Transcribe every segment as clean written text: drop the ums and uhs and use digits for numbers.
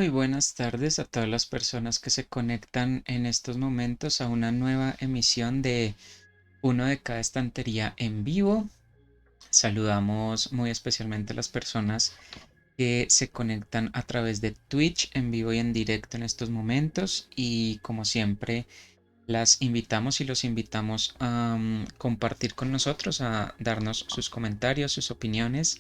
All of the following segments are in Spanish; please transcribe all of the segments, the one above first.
Muy buenas tardes a todas las personas que se conectan en estos momentos a una nueva emisión de Uno de cada estantería en vivo. Saludamos muy especialmente a las personas que se conectan a través de Twitch en vivo y en directo en estos momentos y como siempre las invitamos y los invitamos a compartir con nosotros, a darnos sus comentarios, sus opiniones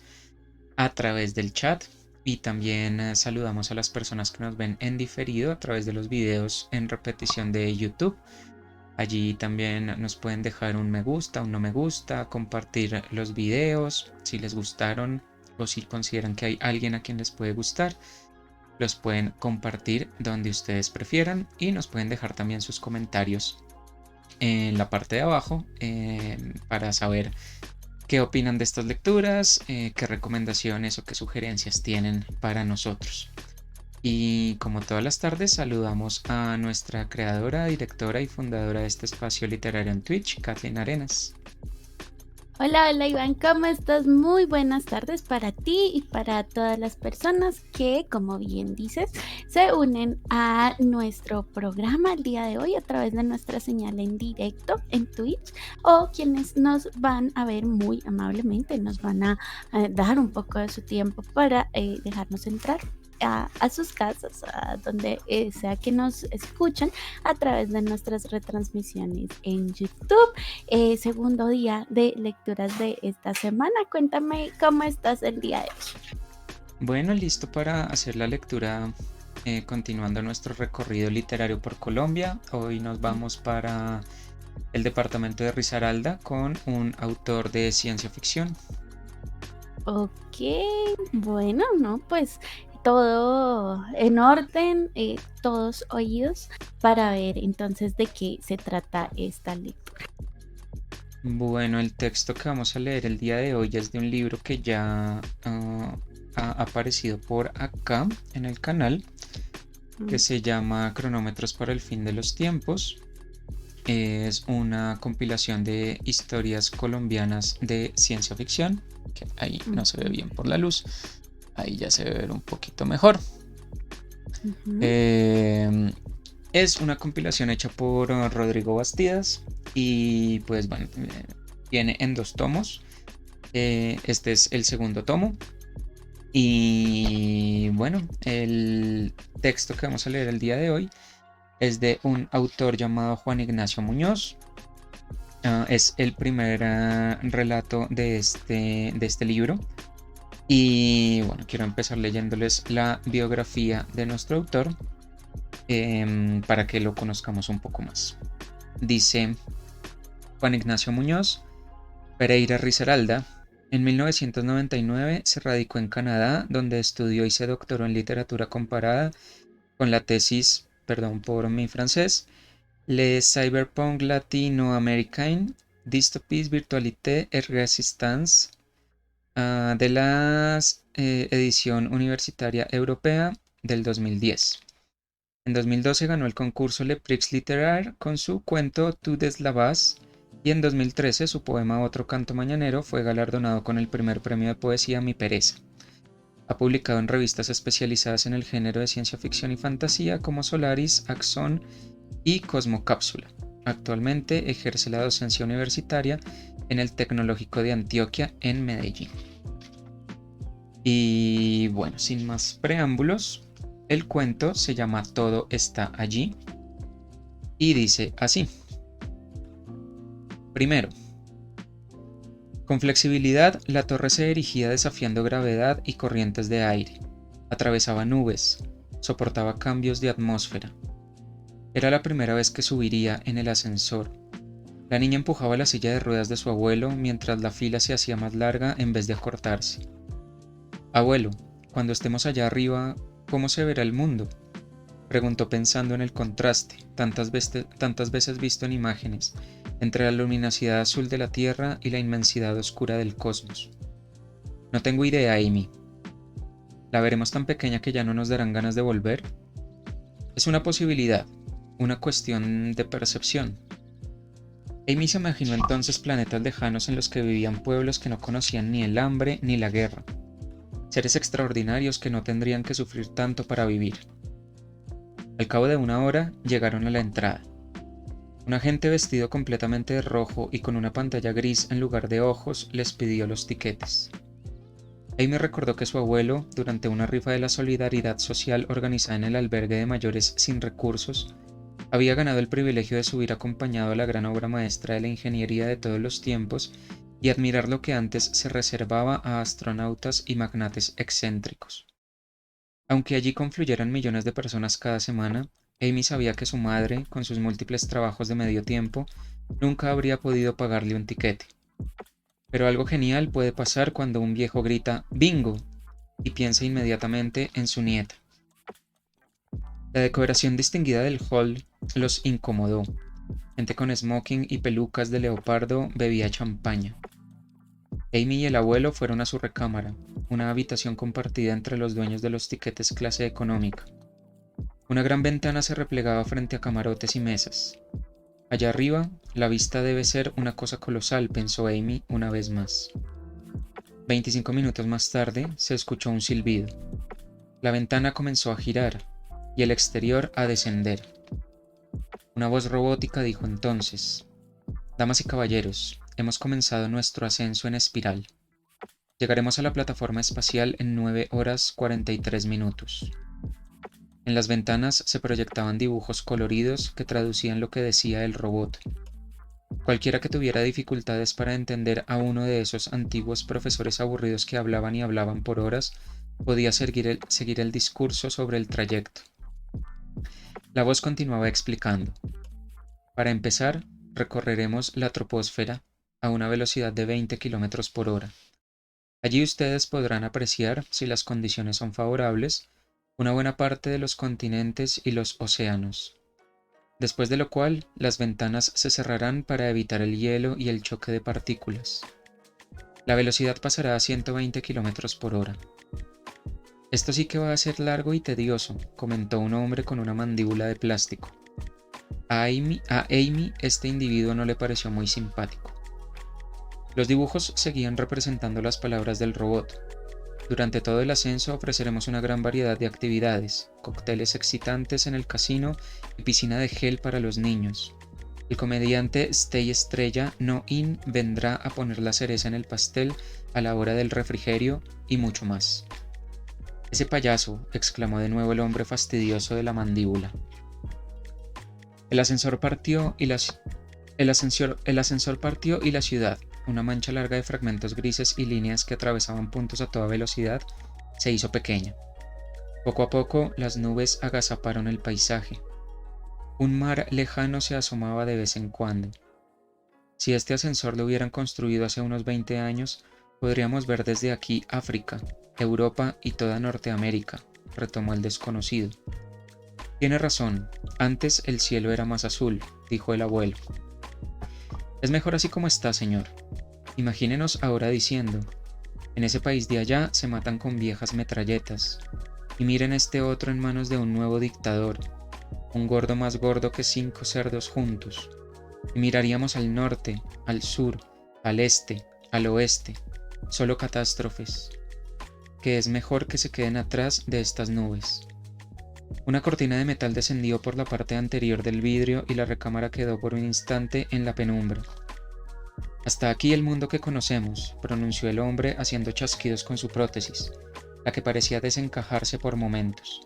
a través del chat. Y también saludamos a las personas que nos ven en diferido a través de los videos en repetición de YouTube. Allí también nos pueden dejar un me gusta, un no me gusta, compartir los videos si les gustaron o si consideran que hay alguien a quien les puede gustar. Los pueden compartir donde ustedes prefieran y nos pueden dejar también sus comentarios en la parte de abajo para saber qué opinan de estas lecturas, qué recomendaciones o qué sugerencias tienen para nosotros. Y como todas las tardes, saludamos a nuestra creadora, directora y fundadora de este espacio literario en Twitch, Kathleen Arenas. Hola, hola Iván, ¿cómo estás? Muy buenas tardes para ti y para todas las personas que, como bien dices, se unen a nuestro programa el día de hoy a través de nuestra señal en directo en Twitch o quienes nos van a ver muy amablemente, nos van a dar un poco de su tiempo para dejarnos entrar. A sus casas, a donde sea que nos escuchan a través de nuestras retransmisiones en YouTube. Segundo día de lecturas de esta semana. Cuéntame cómo estás el día de hoy. Bueno, listo para hacer la lectura, continuando nuestro recorrido literario por Colombia. Hoy nos vamos para el departamento de Risaralda con un autor de ciencia ficción. Ok, bueno, no, pues todo en orden, todos oídos para ver entonces de qué se trata esta lectura. Bueno, el texto que vamos a leer el día de hoy es de un libro que ya ha aparecido por acá en el canal, que Mm, se llama Cronómetros para el fin de los tiempos. Es una compilación de historias colombianas de ciencia ficción, que ahí no se ve ujú, bien por la luz, ahí ya se ve ver un poquito mejor. ujú, Eh, es una compilación hecha por Rodrigo Bastidas y pues bueno, viene en dos tomos. Este es el segundo tomo. Y bueno, el texto que vamos a leer el día de hoy es de un autor llamado Juan Ignacio Muñoz. Es el primer relato de este libro. Y bueno, quiero empezar leyéndoles la biografía de nuestro autor para que lo conozcamos un poco más. Dice Juan Ignacio Muñoz Pereira Risaralda. En 1999 se radicó en Canadá, donde estudió y se doctoró en literatura comparada con la tesis, perdón por mi francés, Le Cyberpunk Latino-Américain, Dystopies, Virtualité et Resistance, de la edición universitaria europea del 2010. En 2012 ganó el concurso Le Prix Littéraire con su cuento Tout des Lavas y en 2013 su poema Otro canto mañanero fue galardonado con el primer premio de poesía Mi Pereza. Ha publicado en revistas especializadas en el género de ciencia ficción y fantasía como Solaris, Axon y Cosmocápsula. Actualmente ejerce la docencia universitaria en el Tecnológico de Antioquia en Medellín. Y bueno, sin más preámbulos, el cuento se llama Todo está allí y dice así. Primero, con flexibilidad, la torre se erigía desafiando gravedad y corrientes de aire. Atravesaba nubes, soportaba cambios de atmósfera. Era la primera vez que subiría en el ascensor. La niña empujaba la silla de ruedas de su abuelo mientras la fila se hacía más larga en vez de acortarse. Abuelo, cuando estemos allá arriba, ¿cómo se verá el mundo? Preguntó pensando en el contraste, tantas veces visto en imágenes, entre la luminosidad azul de la Tierra y la inmensidad oscura del cosmos. No tengo idea, Amy. ¿La veremos tan pequeña que ya no nos darán ganas de volver? Es una posibilidad, una cuestión de percepción. Amy se imaginó entonces planetas lejanos en los que vivían pueblos que no conocían ni el hambre ni la guerra. seres extraordinarios que no tendrían que sufrir tanto para vivir. Al cabo de 1 hora llegaron a la entrada. Un agente vestido completamente de rojo y con una pantalla gris en lugar de ojos les pidió los tiquetes. Amy recordó que su abuelo, durante una rifa de la Solidaridad Social organizada en el albergue de mayores sin recursos, había ganado el privilegio de subir acompañado a la gran obra maestra de la ingeniería de todos los tiempos y admirar lo que antes se reservaba a astronautas y magnates excéntricos. Aunque allí confluyeran millones de personas cada semana, Amy sabía que su madre, con sus múltiples trabajos de medio tiempo, nunca habría podido pagarle un tiquete. Pero algo genial puede pasar cuando un viejo grita ¡Bingo! Y piensa inmediatamente en su nieta. La decoración distinguida del hall los incomodó. Gente con smoking y pelucas de leopardo bebía champaña. Amy y el abuelo fueron a su recámara, una habitación compartida entre los dueños de los tiquetes clase económica. Una gran ventana se replegaba frente a camarotes y mesas. Allá arriba, la vista debe ser una cosa colosal, pensó Amy una vez más. 25 minutos más tarde, se escuchó un silbido. La ventana comenzó a girar y el exterior a descender. Una voz robótica dijo entonces: «Damas y caballeros, hemos comenzado nuestro ascenso en espiral. Llegaremos a la plataforma espacial en 9 horas 43 minutos». En las ventanas se proyectaban dibujos coloridos que traducían lo que decía el robot. Cualquiera que tuviera dificultades para entender a uno de esos antiguos profesores aburridos que hablaban y hablaban por horas, podía seguir el discurso sobre el trayecto. La voz continuaba explicando. Para empezar, recorreremos la troposfera a una velocidad de 20 km por hora. Allí ustedes podrán apreciar, si las condiciones son favorables, una buena parte de los continentes y los océanos. Después de lo cual, las ventanas se cerrarán para evitar el hielo y el choque de partículas. La velocidad pasará a 120 km por hora. Esto sí que va a ser largo y tedioso, comentó un hombre con una mandíbula de plástico. A Amy este individuo no le pareció muy simpático. Los dibujos seguían representando las palabras del robot. Durante todo el ascenso ofreceremos una gran variedad de actividades, cócteles excitantes en el casino y piscina de gel para los niños. El comediante Stay Estrella No In vendrá a poner la cereza en el pastel a la hora del refrigerio y mucho más. «Ese payaso», exclamó de nuevo el hombre fastidioso de la mandíbula. El ascensor partió y la ciudad, una mancha larga de fragmentos grises y líneas que atravesaban puntos a toda velocidad, se hizo pequeña. Poco a poco las nubes agazaparon el paisaje. Un mar lejano se asomaba de vez en cuando. Si este ascensor lo hubieran construido hace unos 20 años, podríamos ver desde aquí África, Europa y toda Norteamérica, retomó el desconocido. Tiene razón, antes el cielo era más azul, dijo el abuelo. Es mejor así como está, señor. Imagínenos ahora diciendo, en ese país de allá se matan con viejas metralletas, y miren este otro en manos de un nuevo dictador, un gordo más gordo que 5 cerdos juntos, y miraríamos al norte, al sur, al este, al oeste, solo catástrofes, que es mejor que se queden atrás de estas nubes. Una cortina de metal descendió por la parte anterior del vidrio y la recámara quedó por un instante en la penumbra. Hasta aquí el mundo que conocemos, pronunció el hombre haciendo chasquidos con su prótesis, la que parecía desencajarse por momentos.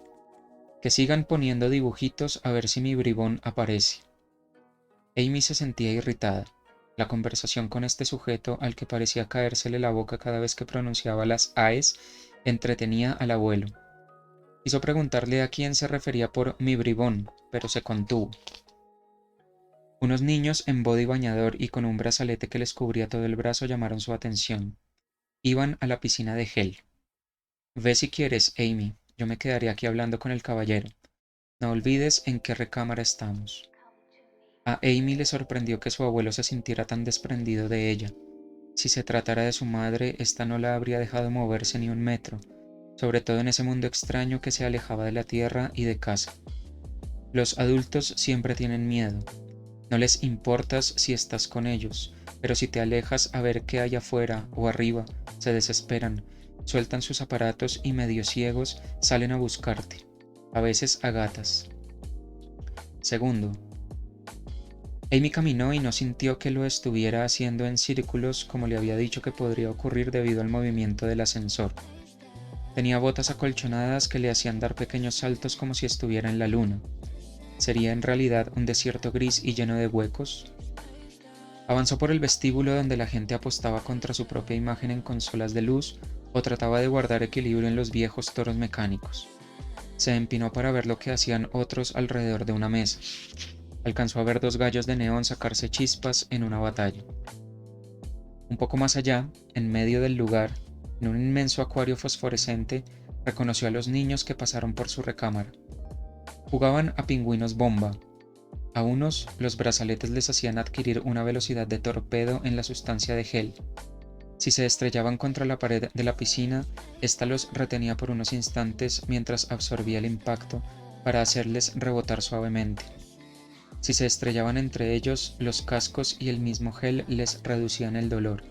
Que sigan poniendo dibujitos a ver si mi bribón aparece. Amy se sentía irritada. La conversación con este sujeto, al que parecía caérsele la boca cada vez que pronunciaba las aes, entretenía al abuelo. Quiso preguntarle a quién se refería por mi bribón, pero se contuvo. Unos niños en body bañador y con un brazalete que les cubría todo el brazo llamaron su atención. Iban a la piscina de gel. Ve si quieres, Amy, yo me quedaré aquí hablando con el caballero. No olvides en qué recámara estamos. A Amy le sorprendió que su abuelo se sintiera tan desprendido de ella. Si se tratara de su madre, ésta no la habría dejado moverse ni un metro, sobre todo en ese mundo extraño que se alejaba de la tierra y de casa. Los adultos siempre tienen miedo. No les importas si estás con ellos, pero si te alejas a ver qué hay afuera o arriba, se desesperan, Sueltan sus aparatos y medio ciegos salen a buscarte, a veces a gatas. Segundo, Amy caminó y no sintió que lo estuviera haciendo en círculos como le había dicho que podría ocurrir debido al movimiento del ascensor. Tenía botas acolchonadas que le hacían dar pequeños saltos como si estuviera en la luna. ¿Sería en realidad un desierto gris y lleno de huecos? Avanzó por el vestíbulo donde la gente apostaba contra su propia imagen en consolas de luz o trataba de guardar equilibrio en los viejos toros mecánicos. Se empinó para ver lo que hacían otros alrededor de una mesa. Alcanzó a ver dos gallos de neón sacarse chispas en una batalla. Un poco más allá, en medio del lugar, en un inmenso acuario fosforescente, reconoció a los niños que pasaron por su recámara. Jugaban a pingüinos bomba. A unos, los brazaletes les hacían adquirir una velocidad de torpedo en la sustancia de gel. Si se estrellaban contra la pared de la piscina, ésta los retenía por unos instantes mientras absorbía el impacto para hacerles rebotar suavemente. Si se estrellaban entre ellos, los cascos y el mismo gel les reducían el dolor.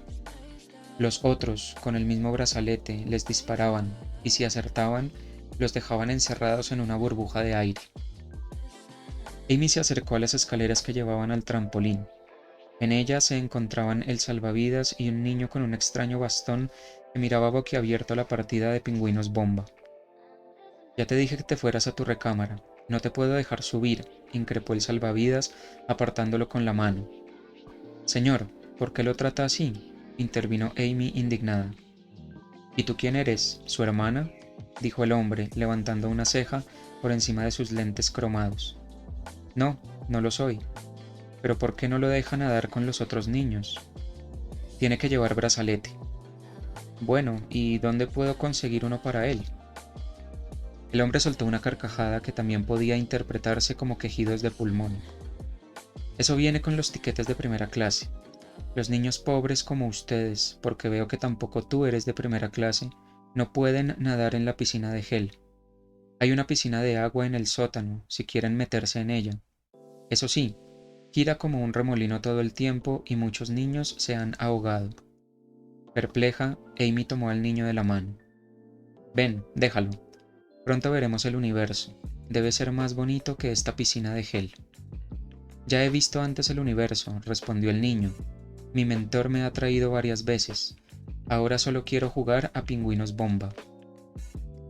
Los otros, con el mismo brazalete, les disparaban, y si acertaban, los dejaban encerrados en una burbuja de aire. Amy se acercó a las escaleras que llevaban al trampolín. En ellas se encontraban el salvavidas y un niño con un extraño bastón que miraba boquiabierto la partida de pingüinos bomba. Ya te dije que te fueras a tu recámara. No te puedo dejar subir, increpó el salvavidas, apartándolo con la mano. Señor, ¿por qué lo trata así?, intervino Amy indignada. ¿Y tú quién eres? ¿Su hermana?, dijo el hombre, levantando una ceja por encima de sus lentes cromados. No, no lo soy. ¿Pero por qué no lo deja nadar con los otros niños? Tiene que llevar brazalete. Bueno, ¿y dónde puedo conseguir uno para él? El hombre soltó una carcajada que también podía interpretarse como quejidos de pulmón. Eso viene con los tiquetes de primera clase. Los niños pobres como ustedes, porque veo que tampoco tú eres de primera clase, no pueden nadar en la piscina de gel. Hay una piscina de agua en el sótano, si quieren meterse en ella. Eso sí, gira como un remolino todo el tiempo y muchos niños se han ahogado. Perpleja, Amy tomó al niño de la mano. Ven, déjalo. Pronto veremos el universo. Debe ser más bonito que esta piscina de gel. Ya he visto antes el universo, respondió el niño. Mi mentor me ha traído varias veces. Ahora solo quiero jugar a pingüinos bomba.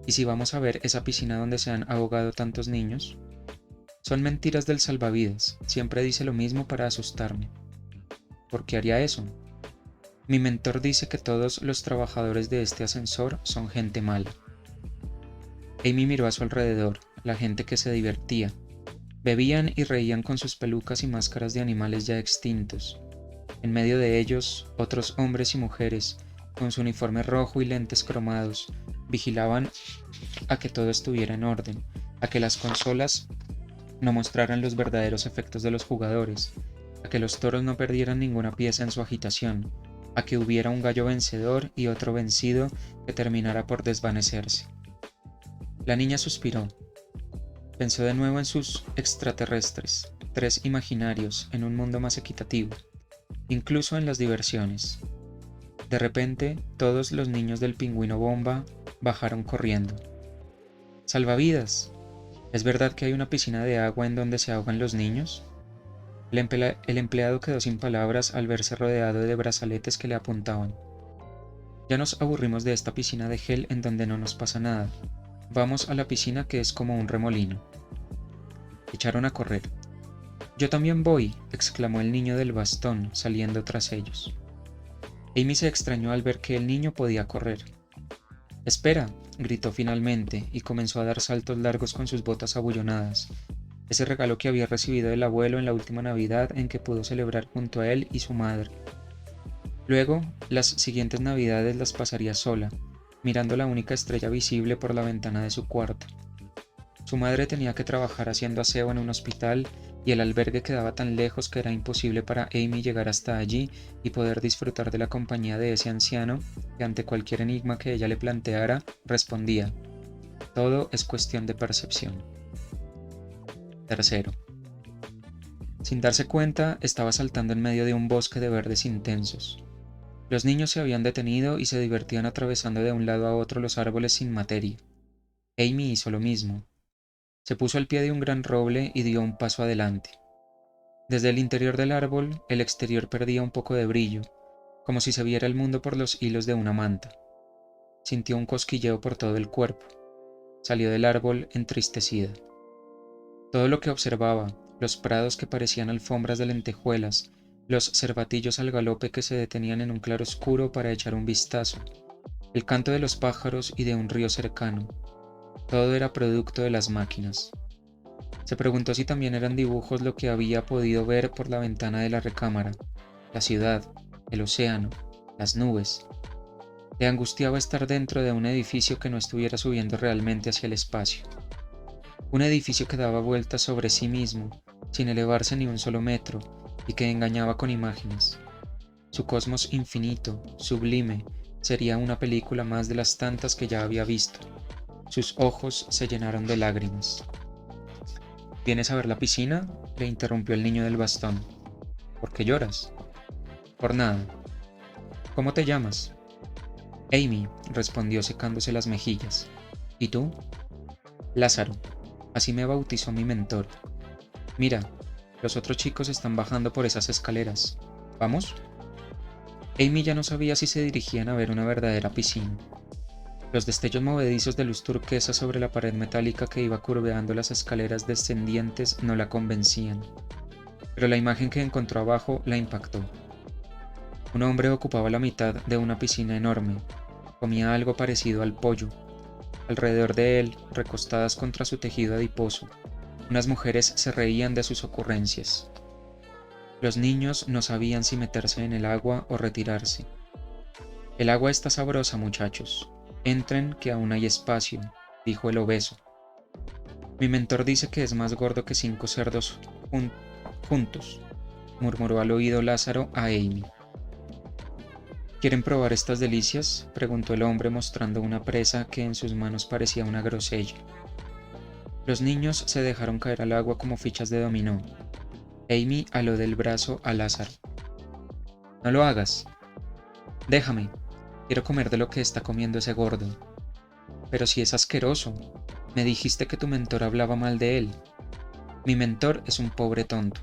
¿Y si vamos a ver esa piscina donde se han ahogado tantos niños? Son mentiras del salvavidas. Siempre dice lo mismo para asustarme. ¿Por qué haría eso? Mi mentor dice que todos los trabajadores de este ascensor son gente mala. Amy miró a su alrededor, la gente que se divertía. Bebían y reían con sus pelucas y máscaras de animales ya extintos. En medio de ellos, otros hombres y mujeres, con su uniforme rojo y lentes cromados, vigilaban a que todo estuviera en orden, a que las consolas no mostraran los verdaderos efectos de los jugadores, a que los toros no perdieran ninguna pieza en su agitación, a que hubiera un gallo vencedor y otro vencido que terminara por desvanecerse. La niña suspiró. Pensó de nuevo en sus extraterrestres, 3 imaginarios en un mundo más equitativo, incluso en las diversiones. De repente, todos los niños del pingüino bomba bajaron corriendo. ¡Salvavidas! ¿Es verdad que hay una piscina de agua en donde se ahogan los niños? El empleado quedó sin palabras al verse rodeado de brazaletes que le apuntaban. Ya nos aburrimos de esta piscina de gel en donde no nos pasa nada. Vamos a la piscina que es como un remolino. Echaron a correr. Yo también voy, exclamó el niño del bastón, saliendo tras ellos. Amy se extrañó al ver que el niño podía correr. ¡Espera!, gritó finalmente, y comenzó a dar saltos largos con sus botas abullonadas, ese regalo que había recibido del abuelo en la última Navidad en que pudo celebrar junto a él y su madre. Luego, las siguientes Navidades las pasaría sola, mirando la única estrella visible por la ventana de su cuarto. Su madre tenía que trabajar haciendo aseo en un hospital y el albergue quedaba tan lejos que era imposible para Amy llegar hasta allí y poder disfrutar de la compañía de ese anciano que ante cualquier enigma que ella le planteara, respondía: todo es cuestión de percepción. Tercero. Sin darse cuenta, estaba saltando en medio de un bosque de verdes intensos. Los niños se habían detenido y se divertían atravesando de un lado a otro los árboles sin materia. Amy hizo lo mismo. Se puso al pie de un gran roble y dio un paso adelante. Desde el interior del árbol, el exterior perdía un poco de brillo, como si se viera el mundo por los hilos de una manta. Sintió un cosquilleo por todo el cuerpo. Salió del árbol entristecida. Todo lo que observaba, los prados que parecían alfombras de lentejuelas, los cervatillos al galope que se detenían en un claroscuro para echar un vistazo, el canto de los pájaros y de un río cercano, todo era producto de las máquinas. Se preguntó si también eran dibujos lo que había podido ver por la ventana de la recámara, la ciudad, el océano, las nubes. Le angustiaba estar dentro de un edificio que no estuviera subiendo realmente hacia el espacio. Un edificio que daba vueltas sobre sí mismo, sin elevarse ni un solo metro, y que engañaba con imágenes. Su cosmos infinito, sublime, sería una película más de las tantas que ya había visto. Sus ojos se llenaron de lágrimas. ¿Vienes a ver la piscina?, le interrumpió el niño del bastón. ¿Por qué lloras? Por nada. ¿Cómo te llamas? Amy, respondió secándose las mejillas. ¿Y tú? Lázaro. Así me bautizó mi mentor. Mira, los otros chicos están bajando por esas escaleras. ¿Vamos? Amy ya no sabía si se dirigían a ver una verdadera piscina. Los destellos movedizos de luz turquesa sobre la pared metálica que iba curveando las escaleras descendientes no la convencían, pero la imagen que encontró abajo la impactó. Un hombre ocupaba la mitad de una piscina enorme, comía algo parecido al pollo. Alrededor de él, recostadas contra su tejido adiposo, unas mujeres se reían de sus ocurrencias. Los niños no sabían si meterse en el agua o retirarse. El agua está sabrosa, muchachos. Entren, que aún hay espacio, dijo el obeso. Mi mentor dice que es más gordo que 5 cerdos juntos, murmuró al oído Lázaro a Amy. ¿Quieren probar estas delicias?, preguntó el hombre mostrando una presa que en sus manos parecía una grosella. Los niños se dejaron caer al agua como fichas de dominó. Amy aló del brazo a Lázaro. No lo hagas. Déjame. Quiero comer de lo que está comiendo ese gordo. Pero si es asqueroso. Me dijiste que tu mentor hablaba mal de él. Mi mentor es un pobre tonto.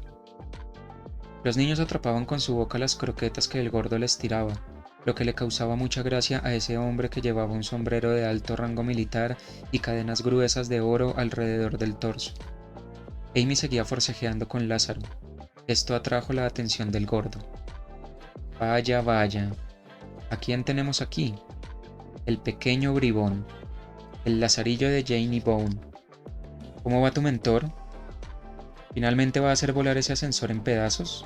Los niños atrapaban con su boca las croquetas que el gordo les tiraba, lo que le causaba mucha gracia a ese hombre que llevaba un sombrero de alto rango militar y cadenas gruesas de oro alrededor del torso. Amy seguía forcejeando con Lázaro. Esto atrajo la atención del gordo. Vaya, vaya. ¿A quién tenemos aquí? El pequeño bribón, el lazarillo de Janie Bone. ¿Cómo va tu mentor? ¿Finalmente va a hacer volar ese ascensor en pedazos?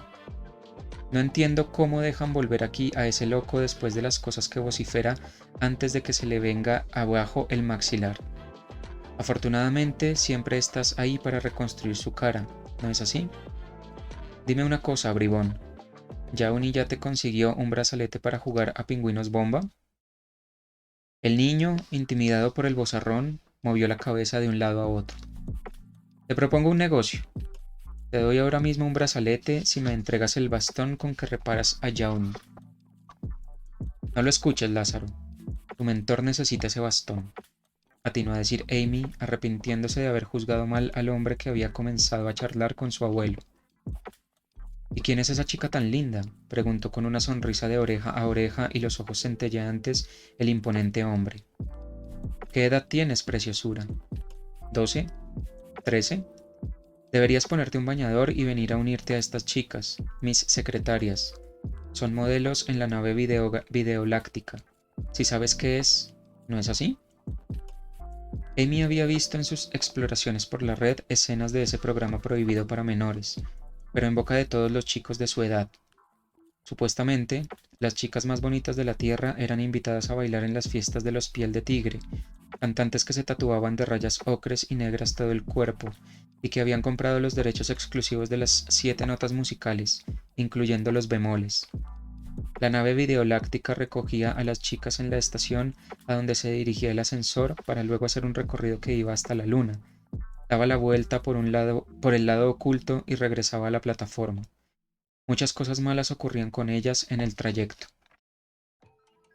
No entiendo cómo dejan volver aquí a ese loco después de las cosas que vocifera antes de que se le venga abajo el maxilar. Afortunadamente siempre estás ahí para reconstruir su cara, ¿no es así? Dime una cosa, bribón. ¿Yauni ya te consiguió un brazalete para jugar a pingüinos bomba? El niño, intimidado por el vozarrón, movió la cabeza de un lado a otro. Te propongo un negocio. Te doy ahora mismo un brazalete si me entregas el bastón con que reparas a Yauni. No lo escuches, Lázaro. Tu mentor necesita ese bastón, atinó a decir Amy, arrepintiéndose de haber juzgado mal al hombre que había comenzado a charlar con su abuelo. ¿Y quién es esa chica tan linda?, preguntó con una sonrisa de oreja a oreja y los ojos centelleantes el imponente hombre. ¿Qué edad tienes, preciosura? ¿12? ¿13? Deberías ponerte un bañador y venir a unirte a estas chicas, mis secretarias. Son modelos en la nave videoláctica. Si sabes qué es, ¿no es así? Amy había visto en sus exploraciones por la red escenas de ese programa prohibido para menores, pero en boca de todos los chicos de su edad. Supuestamente, las chicas más bonitas de la Tierra eran invitadas a bailar en las fiestas de los Piel de Tigre, cantantes que se tatuaban de rayas ocres y negras todo el cuerpo, y que habían comprado los derechos exclusivos de las 7 notas musicales, incluyendo los bemoles. La nave videoláctica recogía a las chicas en la estación a donde se dirigía el ascensor para luego hacer un recorrido que iba hasta la luna. Daba la vuelta por el lado oculto y regresaba a la plataforma. Muchas cosas malas ocurrían con ellas en el trayecto.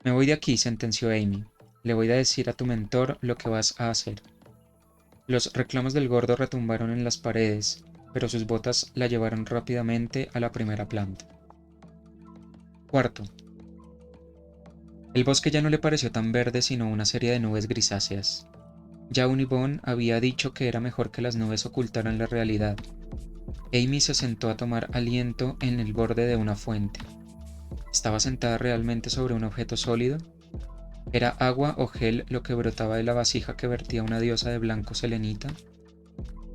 Me voy de aquí, sentenció Amy. Le voy a decir a tu mentor lo que vas a hacer. Los reclamos del gordo retumbaron en las paredes, pero sus botas la llevaron rápidamente a la primera planta. Cuarto. El bosque ya no le pareció tan verde sino una serie de nubes grisáceas. Jaunie Bond había dicho que era mejor que las nubes ocultaran la realidad. Amy se sentó a tomar aliento en el borde de una fuente. ¿Estaba sentada realmente sobre un objeto sólido? ¿Era agua o gel lo que brotaba de la vasija que vertía una diosa de blanco selenita?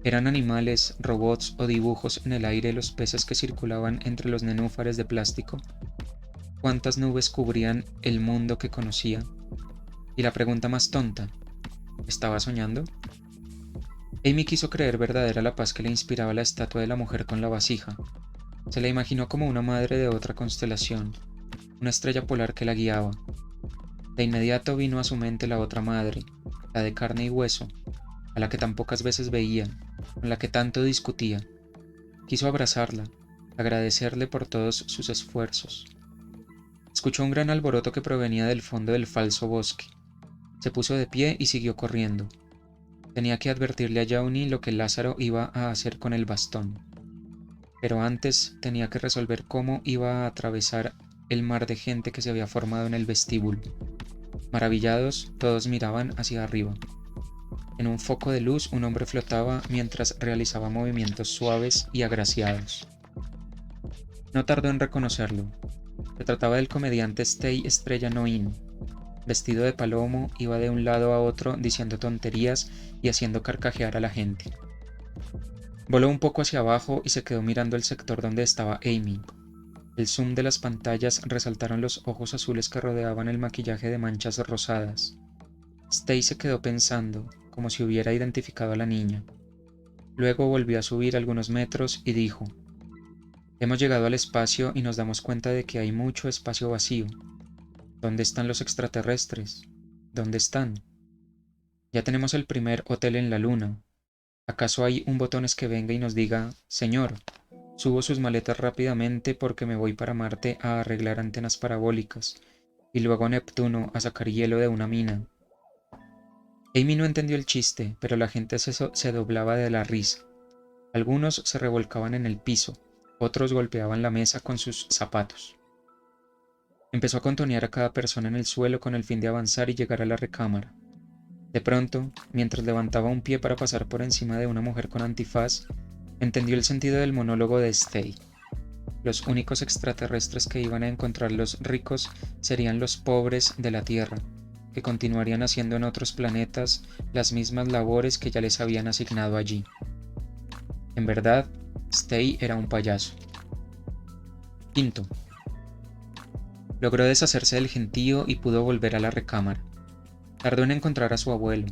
¿Eran animales, robots o dibujos en el aire los peces que circulaban entre los nenúfares de plástico? ¿Cuántas nubes cubrían el mundo que conocía? Y la pregunta más tonta, ¿estaba soñando? Amy quiso creer verdadera la paz que le inspiraba la estatua de la mujer con la vasija. Se la imaginó como una madre de otra constelación, una estrella polar que la guiaba. De inmediato vino a su mente la otra madre, la de carne y hueso, a la que tan pocas veces veía, con la que tanto discutía. Quiso abrazarla, agradecerle por todos sus esfuerzos. Escuchó un gran alboroto que provenía del fondo del falso bosque. Se puso de pie y siguió corriendo. Tenía que advertirle a Jaunie lo que Lázaro iba a hacer con el bastón. Pero antes tenía que resolver cómo iba a atravesar el mar de gente que se había formado en el vestíbulo. Maravillados, todos miraban hacia arriba. En un foco de luz un hombre flotaba mientras realizaba movimientos suaves y agraciados. No tardó en reconocerlo. Se trataba del comediante Stay Estrella Noin. Vestido de palomo, iba de un lado a otro diciendo tonterías y haciendo carcajear a la gente. Voló un poco hacia abajo y se quedó mirando el sector donde estaba Amy. El zoom de las pantallas resaltaron los ojos azules que rodeaban el maquillaje de manchas rosadas. Stay se quedó pensando, como si hubiera identificado a la niña. Luego volvió a subir algunos metros y dijo: Hemos llegado al espacio y nos damos cuenta de que hay mucho espacio vacío. ¿Dónde están los extraterrestres? ¿Dónde están? Ya tenemos el primer hotel en la Luna. ¿Acaso hay un botones que venga y nos diga: Señor, subo sus maletas rápidamente porque me voy para Marte a arreglar antenas parabólicas, y luego a Neptuno a sacar hielo de una mina? Amy no entendió el chiste, pero la gente se doblaba de la risa. Algunos se revolcaban en el piso, otros golpeaban la mesa con sus zapatos. Empezó a contonear a cada persona en el suelo con el fin de avanzar y llegar a la recámara. De pronto, mientras levantaba un pie para pasar por encima de una mujer con antifaz, entendió el sentido del monólogo de Stay. Los únicos extraterrestres que iban a encontrar los ricos serían los pobres de la Tierra, que continuarían haciendo en otros planetas las mismas labores que ya les habían asignado allí. En verdad, Stay era un payaso. Quinto. Logró deshacerse del gentío y pudo volver a la recámara. Tardó en encontrar a su abuelo.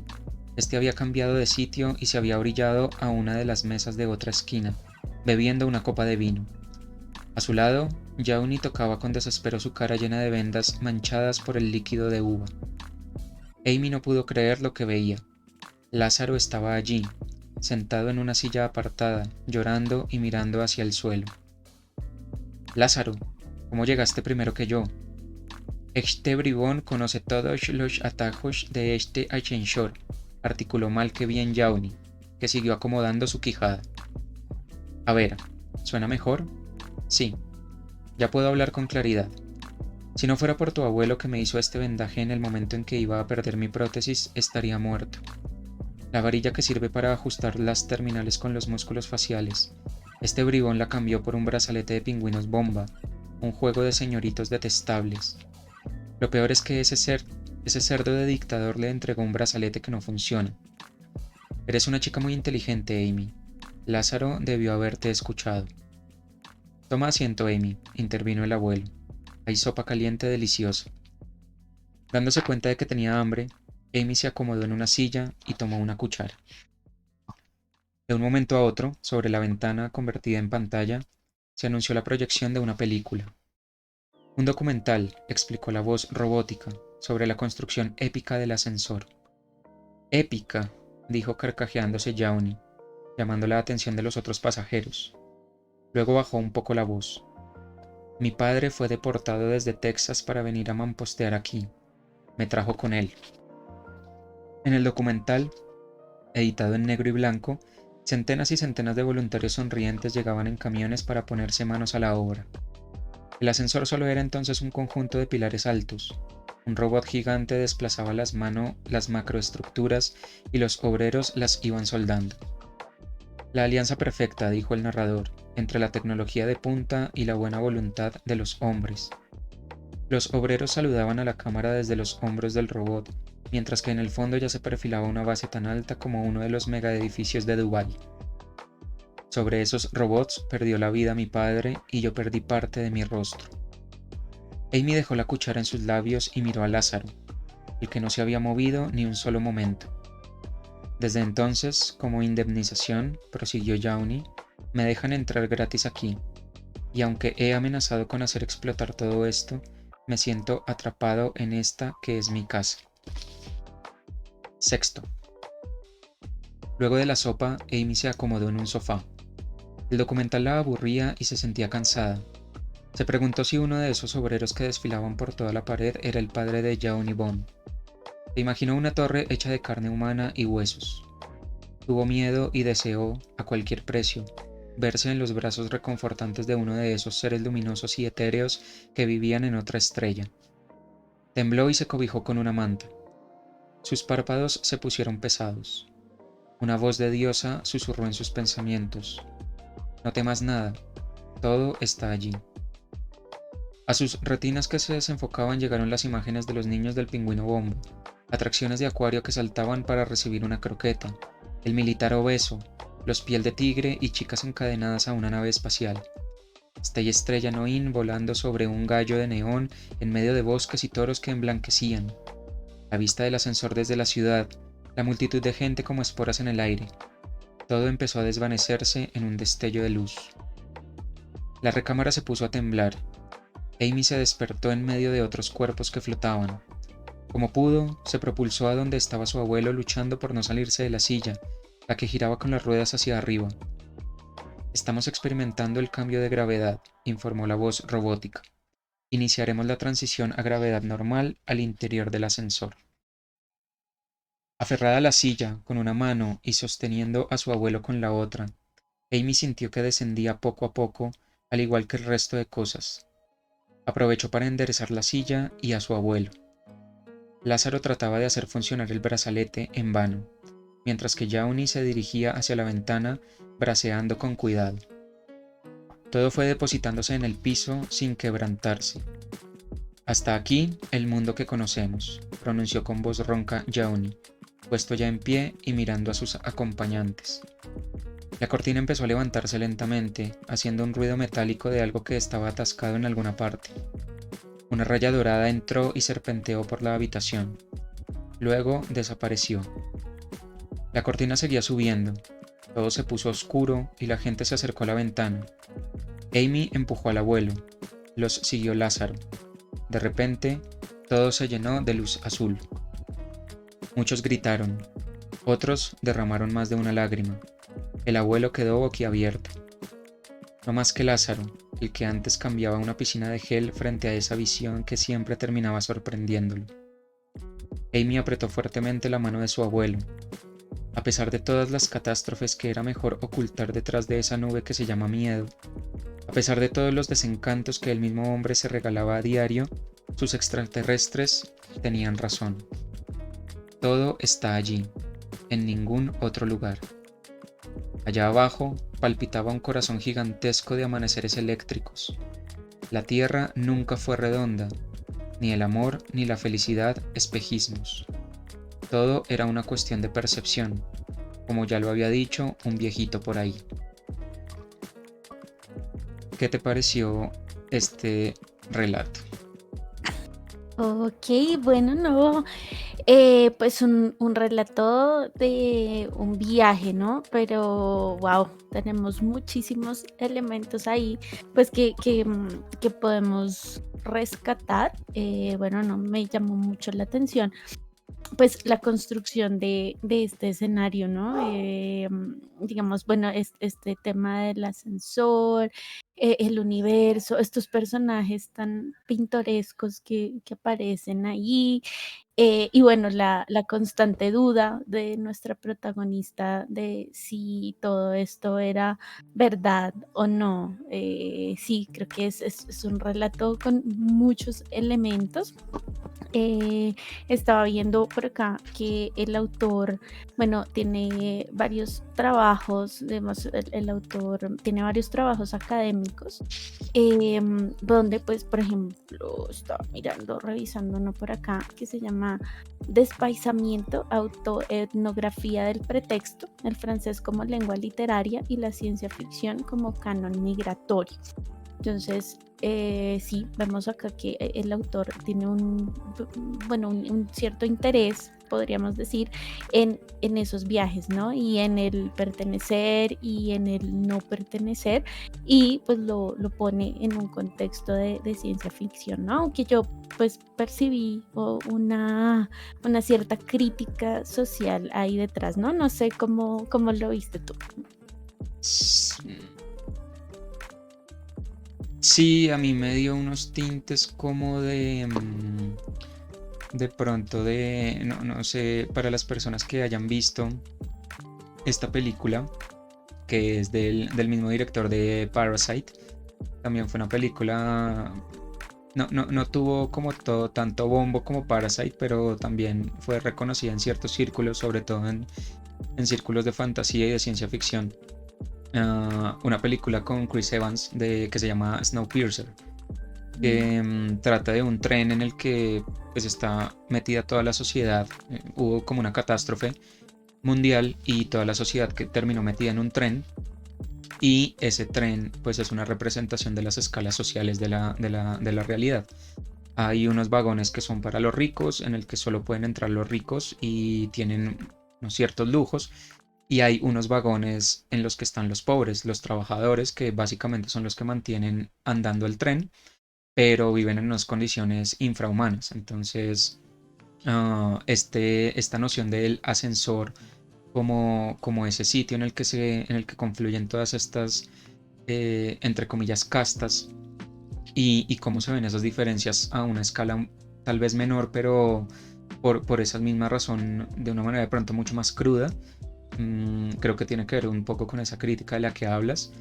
Este había cambiado de sitio y se había orillado a una de las mesas de otra esquina, bebiendo una copa de vino. A su lado, Jaunie tocaba con desespero su cara llena de vendas manchadas por el líquido de uva. Amy no pudo creer lo que veía. Lázaro estaba allí, sentado en una silla apartada, llorando y mirando hacia el suelo. Lázaro, ¿cómo llegaste primero que yo? Este bribón conoce todos los atajos de este ascensor, articuló mal que bien Jaunie, que siguió acomodando su quijada. A ver, ¿suena mejor? Sí, ya puedo hablar con claridad. Si no fuera por tu abuelo que me hizo este vendaje en el momento en que iba a perder mi prótesis, estaría muerto. La varilla que sirve para ajustar las terminales con los músculos faciales. Este bribón la cambió por un brazalete de pingüinos bomba, un juego de señoritos detestables. Lo peor es que ese cerdo de dictador le entregó un brazalete que no funciona. Eres una chica muy inteligente, Amy. Lázaro debió haberte escuchado. Toma asiento, Amy, intervino el abuelo. Hay sopa caliente deliciosa. Dándose cuenta de que tenía hambre, Amy se acomodó en una silla y tomó una cuchara. De un momento a otro, sobre la ventana convertida en pantalla, se anunció la proyección de una película. Un documental, explicó la voz robótica, sobre la construcción épica del ascensor. Épica, dijo carcajeándose Jaunie, llamando la atención de los otros pasajeros. Luego bajó un poco la voz. Mi padre fue deportado desde Texas para venir a mampostear aquí. Me trajo con él. En el documental, editado en negro y blanco, centenas y centenas de voluntarios sonrientes llegaban en camiones para ponerse manos a la obra. El ascensor solo era entonces un conjunto de pilares altos. Un robot gigante desplazaba las macroestructuras y los obreros las iban soldando. La alianza perfecta, dijo el narrador, entre la tecnología de punta y la buena voluntad de los hombres. Los obreros saludaban a la cámara desde los hombros del robot, mientras que en el fondo ya se perfilaba una base tan alta como uno de los megaedificios de Dubái. Sobre esos robots perdió la vida mi padre y yo perdí parte de mi rostro. Amy dejó la cuchara en sus labios y miró a Lázaro, el que no se había movido ni un solo momento. Desde entonces, como indemnización, prosiguió Downey, me dejan entrar gratis aquí, y aunque he amenazado con hacer explotar todo esto, me siento atrapado en esta que es mi casa. Sexto. Luego de la sopa, Amy se acomodó en un sofá. El documental la aburría y se sentía cansada. Se preguntó si uno de esos obreros que desfilaban por toda la pared era el padre de Downey Bond. Se imaginó una torre hecha de carne humana y huesos. Tuvo miedo y deseó, a cualquier precio, verse en los brazos reconfortantes de uno de esos seres luminosos y etéreos que vivían en otra estrella. Tembló y se cobijó con una manta. Sus párpados se pusieron pesados. Una voz de diosa susurró en sus pensamientos. No temas nada, todo está allí. A sus retinas que se desenfocaban llegaron las imágenes de los niños del pingüino bombo, atracciones de acuario que saltaban para recibir una croqueta, el militar obeso, los piel de tigre y chicas encadenadas a una nave espacial. Stella Estrella Noin volando sobre un gallo de neón en medio de bosques y toros que emblanquecían. La vista del ascensor desde la ciudad, la multitud de gente como esporas en el aire. Todo empezó a desvanecerse en un destello de luz. La recámara se puso a temblar. Amy se despertó en medio de otros cuerpos que flotaban. Como pudo, se propulsó a donde estaba su abuelo luchando por no salirse de la silla, la que giraba con las ruedas hacia arriba. Estamos experimentando el cambio de gravedad, informó la voz robótica. Iniciaremos la transición a gravedad normal al interior del ascensor. Aferrada a la silla con una mano y sosteniendo a su abuelo con la otra, Amy sintió que descendía poco a poco, al igual que el resto de cosas. Aprovechó para enderezar la silla y a su abuelo. Lázaro trataba de hacer funcionar el brazalete en vano, mientras que Downey se dirigía hacia la ventana, braceando con cuidado. Todo fue depositándose en el piso sin quebrantarse. Hasta aquí el mundo que conocemos, pronunció con voz ronca Downey, puesto ya en pie y mirando a sus acompañantes. La cortina empezó a levantarse lentamente, haciendo un ruido metálico de algo que estaba atascado en alguna parte. Una raya dorada entró y serpenteó por la habitación. Luego desapareció. La cortina seguía subiendo. Todo se puso oscuro y la gente se acercó a la ventana. Amy empujó al abuelo. Los siguió Lázaro. De repente, todo se llenó de luz azul. Muchos gritaron. Otros derramaron más de una lágrima. El abuelo quedó boquiabierto. No más que Lázaro, el que antes cambiaba una piscina de gel frente a esa visión que siempre terminaba sorprendiéndolo. Amy apretó fuertemente la mano de su abuelo. A pesar de todas las catástrofes que era mejor ocultar detrás de esa nube que se llama miedo, a pesar de todos los desencantos que el mismo hombre se regalaba a diario, sus extraterrestres tenían razón. Todo está allí, en ningún otro lugar. Allá abajo palpitaba un corazón gigantesco de amaneceres eléctricos. La tierra nunca fue redonda, ni el amor ni la felicidad espejismos. Todo era una cuestión de percepción, como ya lo había dicho un viejito por ahí. ¿Qué te pareció este relato? Ok, bueno, no, pues un relato de un viaje, ¿no? Pero, wow, tenemos muchísimos elementos ahí, pues que podemos rescatar. Bueno, no, me llamó mucho la atención, pues la construcción de este escenario, ¿no? Digamos, bueno, este tema del ascensor, el universo, estos personajes tan pintorescos que aparecen ahí. Y bueno, la constante duda de nuestra protagonista de si todo esto era verdad o no. Sí, creo que es un relato con muchos elementos. Estaba viendo por acá que el autor, bueno, tiene varios trabajos, además el autor tiene varios trabajos académicos, donde pues, por ejemplo, estaba mirando, revisando uno por acá que se llama Despaisamiento, autoetnografía del pretexto, el francés como lengua literaria y la ciencia ficción como canon migratorio. Entonces, sí, vemos acá que el autor tiene bueno, un cierto interés, podríamos decir, en esos viajes, ¿no? Y en el pertenecer y en el no pertenecer, y pues lo pone en un contexto de ciencia ficción, ¿no? Aunque yo pues percibí una cierta crítica social ahí detrás, ¿no? No sé cómo lo viste tú. Sí, a mí me dio unos tintes como de pronto no sé, para las personas que hayan visto esta película, que es del mismo director de Parasite. También fue una película, no tuvo como todo tanto bombo como Parasite, pero también fue reconocida en ciertos círculos, sobre todo en círculos de fantasía y de ciencia ficción. Una película con Chris Evans que se llama Snowpiercer, que trata de un tren en el que pues está metida toda la sociedad. Hubo como una catástrofe mundial y toda la sociedad que terminó metida en un tren, y ese tren pues es una representación de las escalas sociales de la realidad. Hay unos vagones que son para los ricos, en el que solo pueden entrar los ricos y tienen unos ciertos lujos, y hay unos vagones en los que están los pobres, los trabajadores, que básicamente son los que mantienen andando el tren, pero viven en unas condiciones infrahumanas. Entonces, esta noción del ascensor como ese sitio en el que confluyen todas estas, entre comillas, castas, y cómo se ven esas diferencias a una escala tal vez menor, pero por esa misma razón, de una manera de pronto mucho más cruda. Creo que tiene que ver un poco con esa crítica de la que hablas.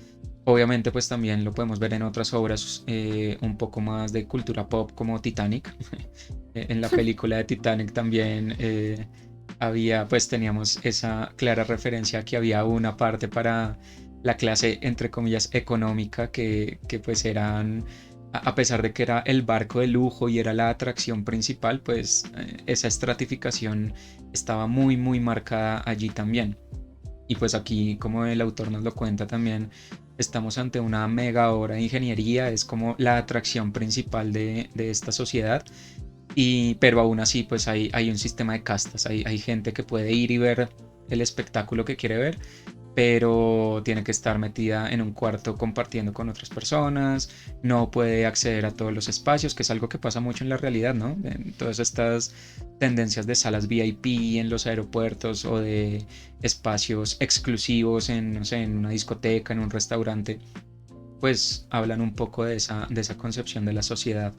Obviamente pues también lo podemos ver en otras obras un poco más de cultura pop, como Titanic. En la película de Titanic también teníamos esa clara referencia, que había una parte para la clase entre comillas económica, que pues eran, a pesar de que era el barco de lujo y era la atracción principal, pues esa estratificación estaba muy muy marcada allí también. Y pues aquí, como el autor nos lo cuenta también, estamos ante una mega obra de ingeniería, es como la atracción principal de esta sociedad. Pero aún así pues hay un sistema de castas, hay gente que puede ir y ver el espectáculo que quiere ver, pero tiene que estar metida en un cuarto compartiendo con otras personas, no puede acceder a todos los espacios, que es algo que pasa mucho en la realidad, ¿no? En todas estas tendencias de salas VIP en los aeropuertos, o de espacios exclusivos en, no sé, en una discoteca, en un restaurante, pues hablan un poco de esa concepción de la sociedad,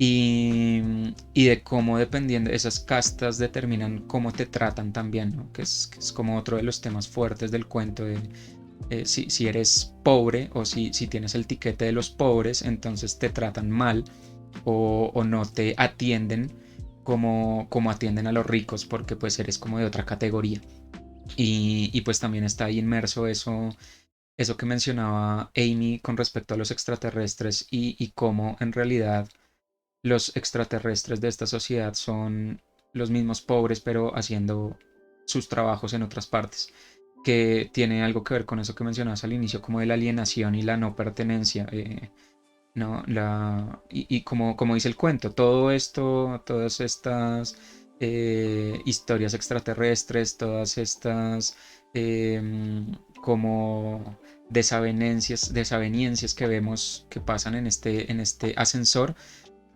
y de cómo, dependiendo de esas castas, determinan cómo te tratan también, ¿no? Que es como otro de los temas fuertes del cuento de si eres pobre, o si tienes el tiquete de los pobres, entonces te tratan mal, o no te atienden como atienden a los ricos, porque pues eres como de otra categoría. Y pues también está ahí inmerso eso que mencionaba Amy con respecto a los extraterrestres, y cómo en realidad los extraterrestres de esta sociedad son los mismos pobres, pero haciendo sus trabajos en otras partes, que tiene algo que ver con eso que mencionabas al inicio, como de la alienación y la no pertenencia. No, y como dice el cuento, todo esto, todas estas historias extraterrestres, todas estas como desavenencias que vemos que pasan en este ascensor,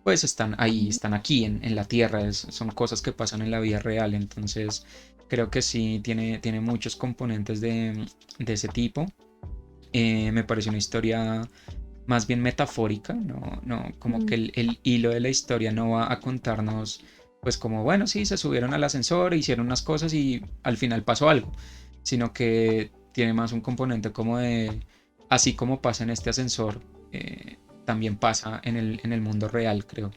pues están ahí, están aquí en la Tierra, son cosas que pasan en la vida real. Entonces creo que sí tiene muchos componentes de ese tipo. Me parece una historia más bien metafórica, no, como que Mm. el hilo de la historia no va a contarnos, pues como, bueno, sí, se subieron al ascensor, hicieron unas cosas y al final pasó algo, sino que tiene más un componente como de, así como pasa en este ascensor, también pasa en el mundo real, creo.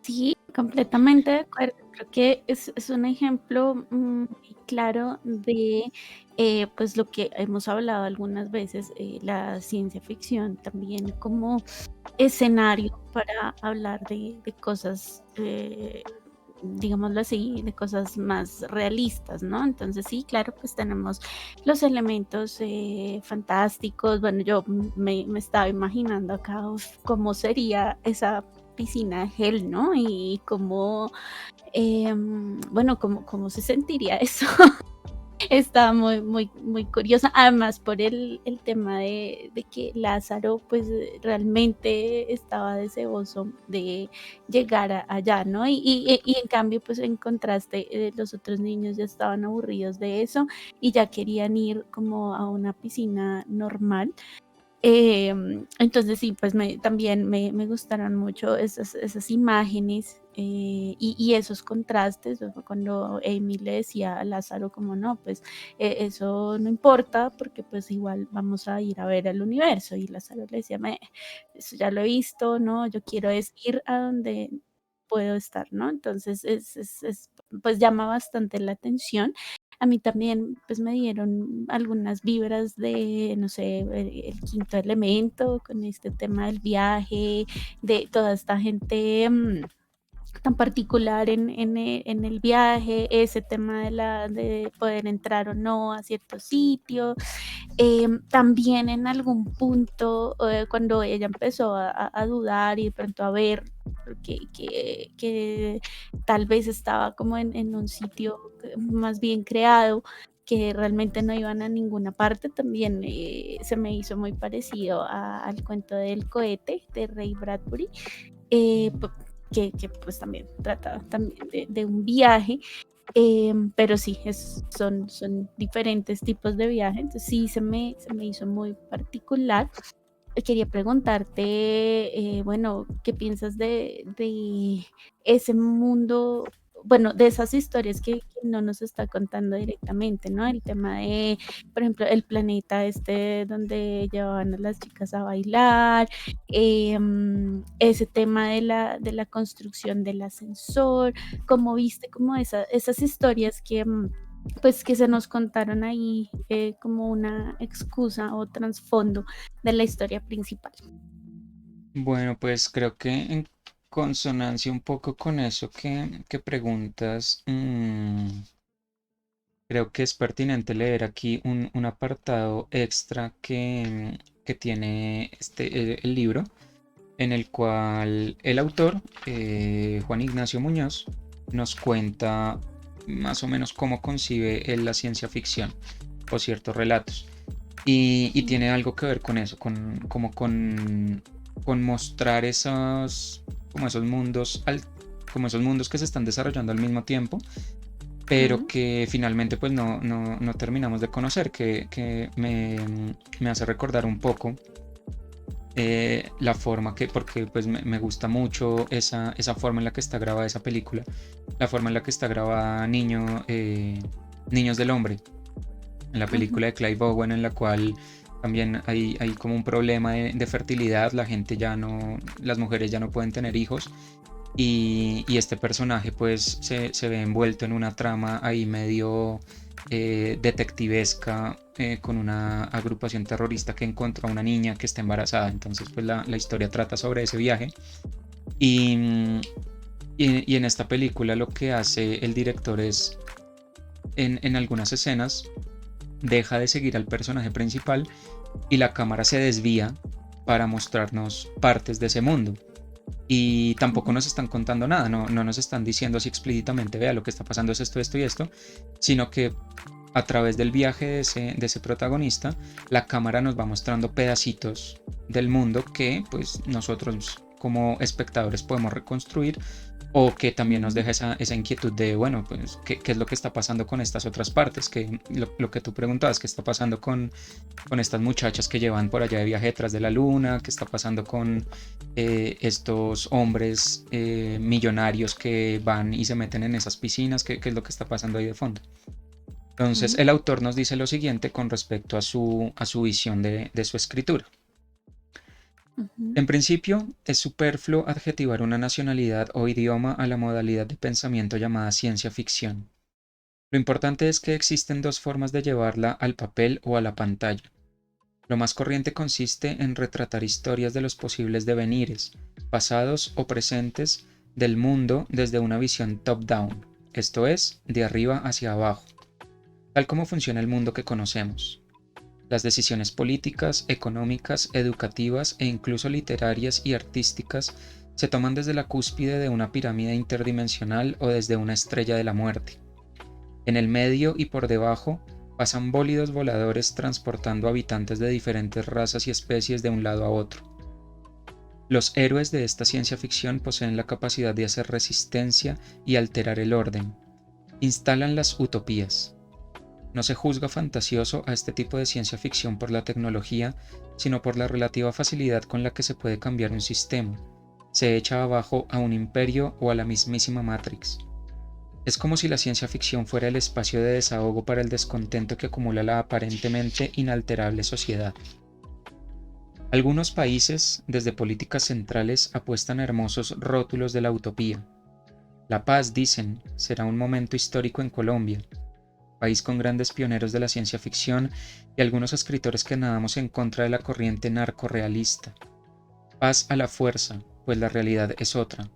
Sí, completamente de acuerdo. Creo que es un ejemplo muy claro de pues lo que hemos hablado algunas veces, la ciencia ficción también como escenario para hablar de cosas, digámoslo así, de cosas más realistas, ¿no? Entonces sí, claro, pues tenemos los elementos fantásticos. Bueno, yo me estaba imaginando acá cómo sería esa piscina de gel, ¿no? Y cómo, bueno, cómo se sentiría eso. Estaba muy curiosa, además por el tema de que Lázaro, pues, realmente estaba deseoso de llegar allá, ¿no? Y en cambio, pues, en contraste, los otros niños ya estaban aburridos de eso y ya querían ir como a una piscina normal. Entonces sí, pues también me gustaron mucho esas imágenes, y esos contrastes, o cuando Amy le decía a Lázaro como no, pues eso no importa porque pues igual vamos a ir a ver el universo. Y Lázaro le decía, eso ya lo he visto, ¿no? Yo quiero es ir a donde puedo estar, ¿no? Entonces pues llama bastante la atención. A mí también, pues, me dieron algunas vibras de, no sé, el Quinto Elemento, con este tema del viaje, de toda esta gente, tan particular en el viaje, ese tema de poder entrar o no a cierto sitio. También en algún punto, cuando ella empezó a dudar y de pronto a ver que tal vez estaba como en un sitio más bien creado, que realmente no iban a ninguna parte, también se me hizo muy parecido al cuento del cohete de Ray Bradbury, eh, p- que pues también trata también de un viaje. Pero sí, son diferentes tipos de viaje, entonces sí se me hizo muy particular. Quería preguntarte, bueno, ¿qué piensas de ese mundo? Bueno, de esas historias que no nos está contando directamente, ¿no? El tema de, por ejemplo, el planeta este donde llevaban a las chicas a bailar, ese tema de la construcción del ascensor. ¿Cómo viste como esas historias que, pues, que se nos contaron ahí, como una excusa o trasfondo de la historia principal? Bueno, pues creo que en consonancia un poco con eso que preguntas, creo que es pertinente leer aquí un apartado extra que tiene el libro, en el cual el autor, Juan Ignacio Muñoz, nos cuenta más o menos cómo concibe él la ciencia ficción o ciertos relatos. Y tiene algo que ver con eso, con mostrar como esos mundos, como esos mundos que se están desarrollando al mismo tiempo, pero Ujú, que finalmente pues no terminamos de conocer, que me hace recordar un poco la forma porque pues me gusta mucho esa forma en la que está grabada esa película, la forma en la que está grabada Niños del Hombre, en la ujú. película de Clive Owen, en la cual también hay como un problema de fertilidad, la gente ya no, las mujeres ya no pueden tener hijos y este personaje pues se ve envuelto en una trama ahí medio detectivesca, con una agrupación terrorista que encontró a una niña que está embarazada. Entonces pues la historia trata sobre ese viaje y, y en esta película lo que hace el director es en algunas escenas deja de seguir al personaje principal y la cámara se desvía para mostrarnos partes de ese mundo. Y tampoco Ujú. nos están contando nada, no nos están diciendo así explícitamente, vea, lo que está pasando es esto, esto y esto, sino que a través del viaje de ese protagonista, la cámara nos va mostrando pedacitos del mundo que pues nosotros como espectadores podemos reconstruir O que también nos Mm, deja esa inquietud de, bueno, pues, ¿qué es lo que está pasando con estas otras partes? Que lo que tú preguntabas, ¿qué está pasando con estas muchachas que llevan por allá de viaje detrás de la luna? ¿Qué está pasando con estos hombres millonarios que van y se meten en esas piscinas? ¿Qué es lo que está pasando ahí de fondo? Entonces, mm, el autor nos dice lo siguiente con respecto a su visión de su escritura. ujú, En principio, es superfluo adjetivar una nacionalidad o idioma a la modalidad de pensamiento llamada ciencia ficción. Lo importante es que existen dos formas de llevarla al papel o a la pantalla. Lo más corriente consiste en retratar historias de los posibles devenires, pasados o presentes, del mundo desde una visión top-down, esto es, de arriba hacia abajo, tal como funciona el mundo que conocemos. Las decisiones políticas, económicas, educativas e incluso literarias y artísticas se toman desde la cúspide de una pirámide interdimensional o desde una estrella de la muerte. En el medio y por debajo pasan bólidos voladores transportando habitantes de diferentes razas y especies de un lado a otro. Los héroes de esta ciencia ficción poseen la capacidad de hacer resistencia y alterar el orden. Instalan las utopías. No se juzga fantasioso a este tipo de ciencia ficción por la tecnología, sino por la relativa facilidad con la que se puede cambiar un sistema. Se echa abajo a un imperio o a la mismísima Matrix. Es como si la ciencia ficción fuera el espacio de desahogo para el descontento que acumula la aparentemente inalterable sociedad. Algunos países, desde políticas centrales, apuestan a hermosos rótulos de la utopía. La paz, dicen, será un momento histórico en Colombia, país con grandes pioneros de la ciencia ficción y algunos escritores que nadamos en contra de la corriente narcorrealista. Paz a la fuerza, pues la realidad es otra.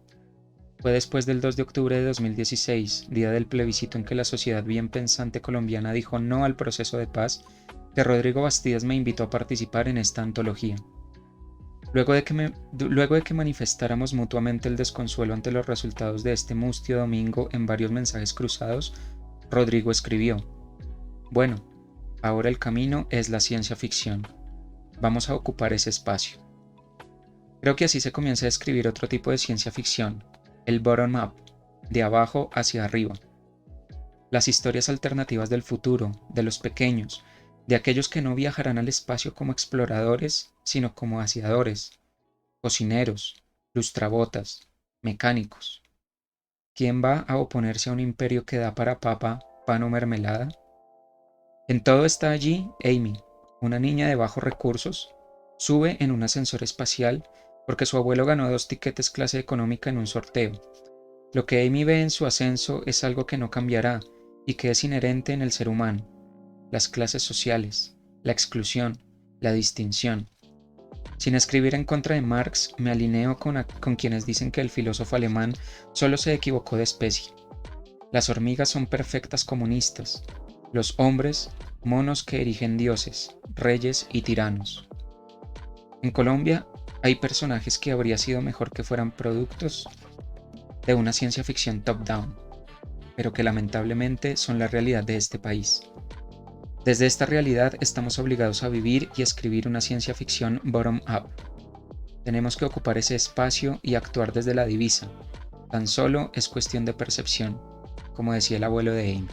Fue después del 2 de octubre de 2016, día del plebiscito en que la sociedad bien pensante colombiana dijo no al proceso de paz, que Rodrigo Bastidas me invitó a participar en esta antología. Luego de que manifestáramos mutuamente el desconsuelo ante los resultados de este mustio domingo en varios mensajes cruzados, Rodrigo escribió: bueno, ahora el camino es la ciencia ficción. Vamos a ocupar ese espacio. Creo que así se comienza a escribir otro tipo de ciencia ficción, el bottom-up, de abajo hacia arriba. Las historias alternativas del futuro, de los pequeños, de aquellos que no viajarán al espacio como exploradores, sino como aseadores, cocineros, lustrabotas, mecánicos. ¿Quién va a oponerse a un imperio que da para papa pan o mermelada? En todo está allí Amy, una niña de bajos recursos. Sube en un ascensor espacial porque su abuelo ganó 2 tiquetes clase económica en un sorteo. Lo que Amy ve en su ascenso es algo que no cambiará y que es inherente en el ser humano: las clases sociales, la exclusión, la distinción. Sin escribir en contra de Marx, me alineo con quienes dicen que el filósofo alemán solo se equivocó de especie. Las hormigas son perfectas comunistas, los hombres, monos que erigen dioses, reyes y tiranos. En Colombia hay personajes que habría sido mejor que fueran productos de una ciencia ficción top-down, pero que lamentablemente son la realidad de este país. Desde esta realidad estamos obligados a vivir y escribir una ciencia ficción bottom-up. Tenemos que ocupar ese espacio y actuar desde la divisa. Tan solo es cuestión de percepción, como decía el abuelo de Amy.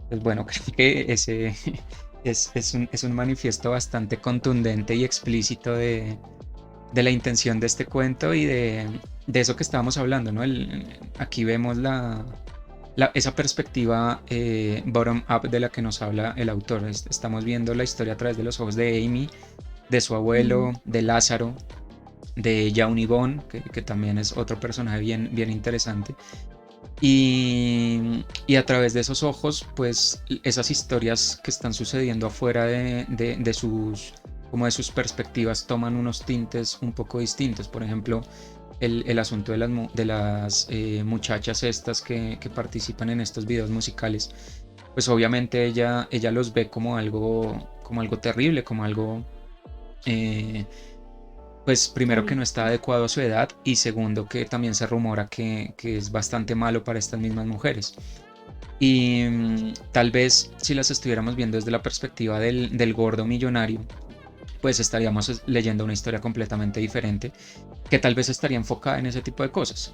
Pues bueno, creo que ese es un manifiesto bastante contundente y explícito de la intención de este cuento y de eso que estábamos hablando, ¿no? Aquí vemos esa perspectiva bottom-up de la que nos habla el autor. Estamos viendo la historia a través de los ojos de Amy, de su abuelo, mm, de Lázaro, de Jaune Bond, que también es otro personaje bien, bien interesante. Y a través de esos ojos, pues esas historias que están sucediendo afuera de sus perspectivas toman unos tintes un poco distintos. Por ejemplo, el asunto de las muchachas estas que participan en estos videos musicales, pues obviamente ella los ve como algo terrible, como algo, eh, pues primero que no sí. está adecuado a su edad y segundo que también se rumora que es bastante malo para estas mismas mujeres. Y tal vez si las estuviéramos viendo desde la perspectiva del gordo millonario, pues estaríamos leyendo una historia completamente diferente que tal vez estaría enfocada en ese tipo de cosas.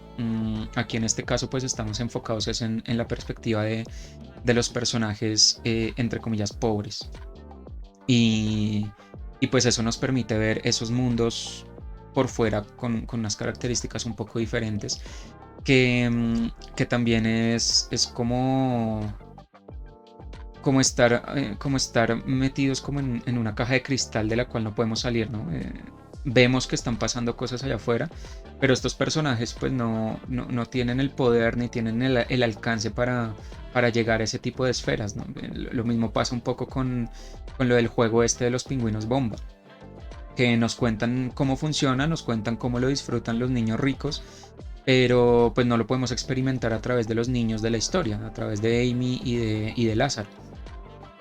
Aquí en este caso pues estamos enfocados en la perspectiva de los personajes, entre comillas, pobres. Y, y pues eso nos permite ver esos mundos por fuera con unas características un poco diferentes, que también es como estar metidos como en una caja de cristal de la cual no podemos salir, ¿no? Vemos que están pasando cosas allá afuera, pero estos personajes pues no tienen el poder ni tienen el alcance para llegar a ese tipo de esferas, ¿no? Lo mismo pasa un poco con lo del juego este de los pingüinos bomba, que nos cuentan cómo funciona, nos cuentan cómo lo disfrutan los niños ricos, pero pues no lo podemos experimentar a través de los niños de la historia, a través de Amy y de Lázaro.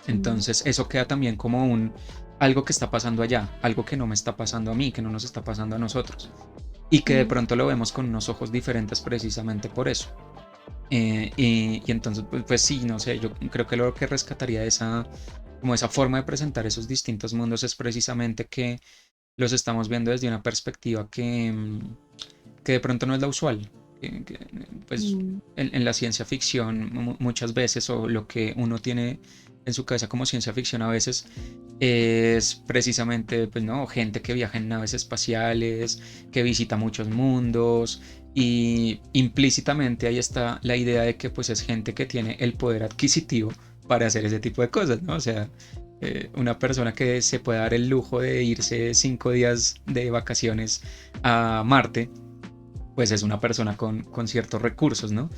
Mm, Entonces eso queda también como algo que está pasando allá, algo que no me está pasando a mí, que no nos está pasando a nosotros. Y que de mm, pronto lo vemos con unos ojos diferentes precisamente por eso. Y entonces, pues sí, no sé, yo creo que lo que rescataría de como esa forma de presentar esos distintos mundos es precisamente que los estamos viendo desde una perspectiva que de pronto no es la usual. Pues mm, en la ciencia ficción muchas veces, o lo que uno tiene en su cabeza como ciencia ficción a veces, es precisamente pues no, gente que viaja en naves espaciales, que visita muchos mundos, y implícitamente ahí está la idea de que pues es gente que tiene el poder adquisitivo para hacer ese tipo de cosas, ¿no? O sea, una persona que se puede dar el lujo de irse 5 días de vacaciones a Marte, pues es una persona con ciertos recursos, ¿no?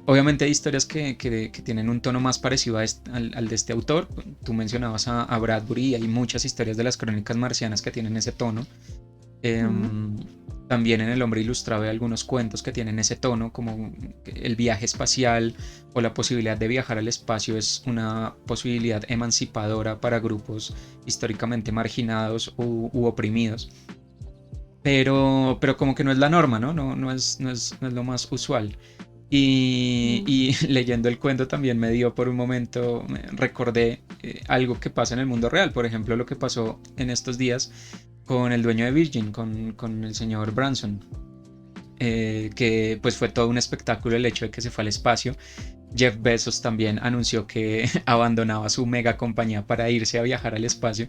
Obviamente hay historias que tienen un tono más parecido al de este autor. Tú mencionabas a Bradbury, y hay muchas historias de las crónicas marcianas que tienen ese tono. mm. Em, También en El Hombre Ilustrado hay algunos cuentos que tienen ese tono, como el viaje espacial o la posibilidad de viajar al espacio es una posibilidad emancipadora para grupos históricamente marginados u oprimidos. Pero como que no es la norma, ¿no? No es lo más usual. Y, Mm, y leyendo el cuento también me dio por un momento, recordé algo que pasa en el mundo real. Por ejemplo, lo que pasó en estos días con el dueño de Virgin, con el señor Branson, que pues fue todo un espectáculo el hecho de que se fue al espacio. Jeff Bezos también anunció que abandonaba su mega compañía para irse a viajar al espacio.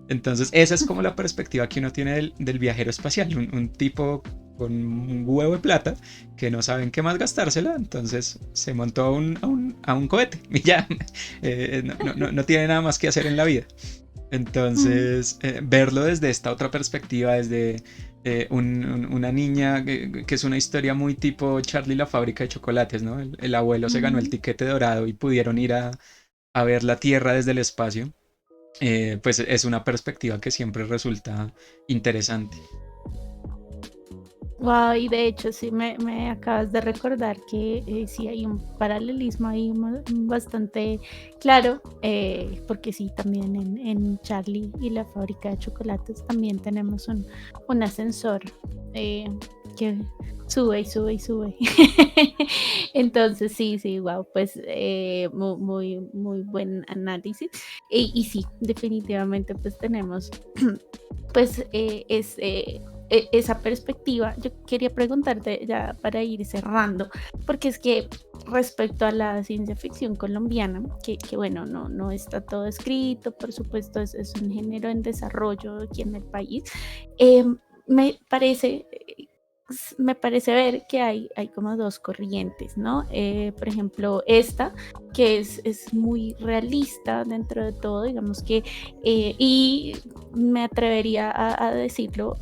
Entonces, esa es como la perspectiva que uno tiene del viajero espacial, un tipo con un huevo de plata que no saben qué más gastársela, entonces se montó a un cohete y ya, no tiene nada más que hacer en la vida. mm, Entonces, verlo desde esta otra perspectiva, desde una niña, que es una historia muy tipo Charlie y la fábrica de chocolates, ¿no? El abuelo se ganó el mm. tiquete dorado y pudieron ir a ver la Tierra desde el espacio. Pues es una perspectiva que siempre resulta interesante. Wow, y de hecho sí me acabas de recordar que sí hay un paralelismo ahí bastante claro, porque sí, también en Charlie y la fábrica de chocolates también tenemos un ascensor eh, que sube y sube y sube. Entonces sí, sí, wow, pues muy, muy buen análisis. Y sí, definitivamente pues tenemos pues esa perspectiva. Yo quería preguntarte ya para ir cerrando, porque es que respecto a la ciencia ficción colombiana, que bueno, no está todo escrito, por supuesto, es un género en desarrollo aquí en el país, eh, me parece... Me parece ver que hay como dos corrientes, ¿no? Por ejemplo, esta, que es muy realista dentro de todo, digamos que, y me atrevería a decirlo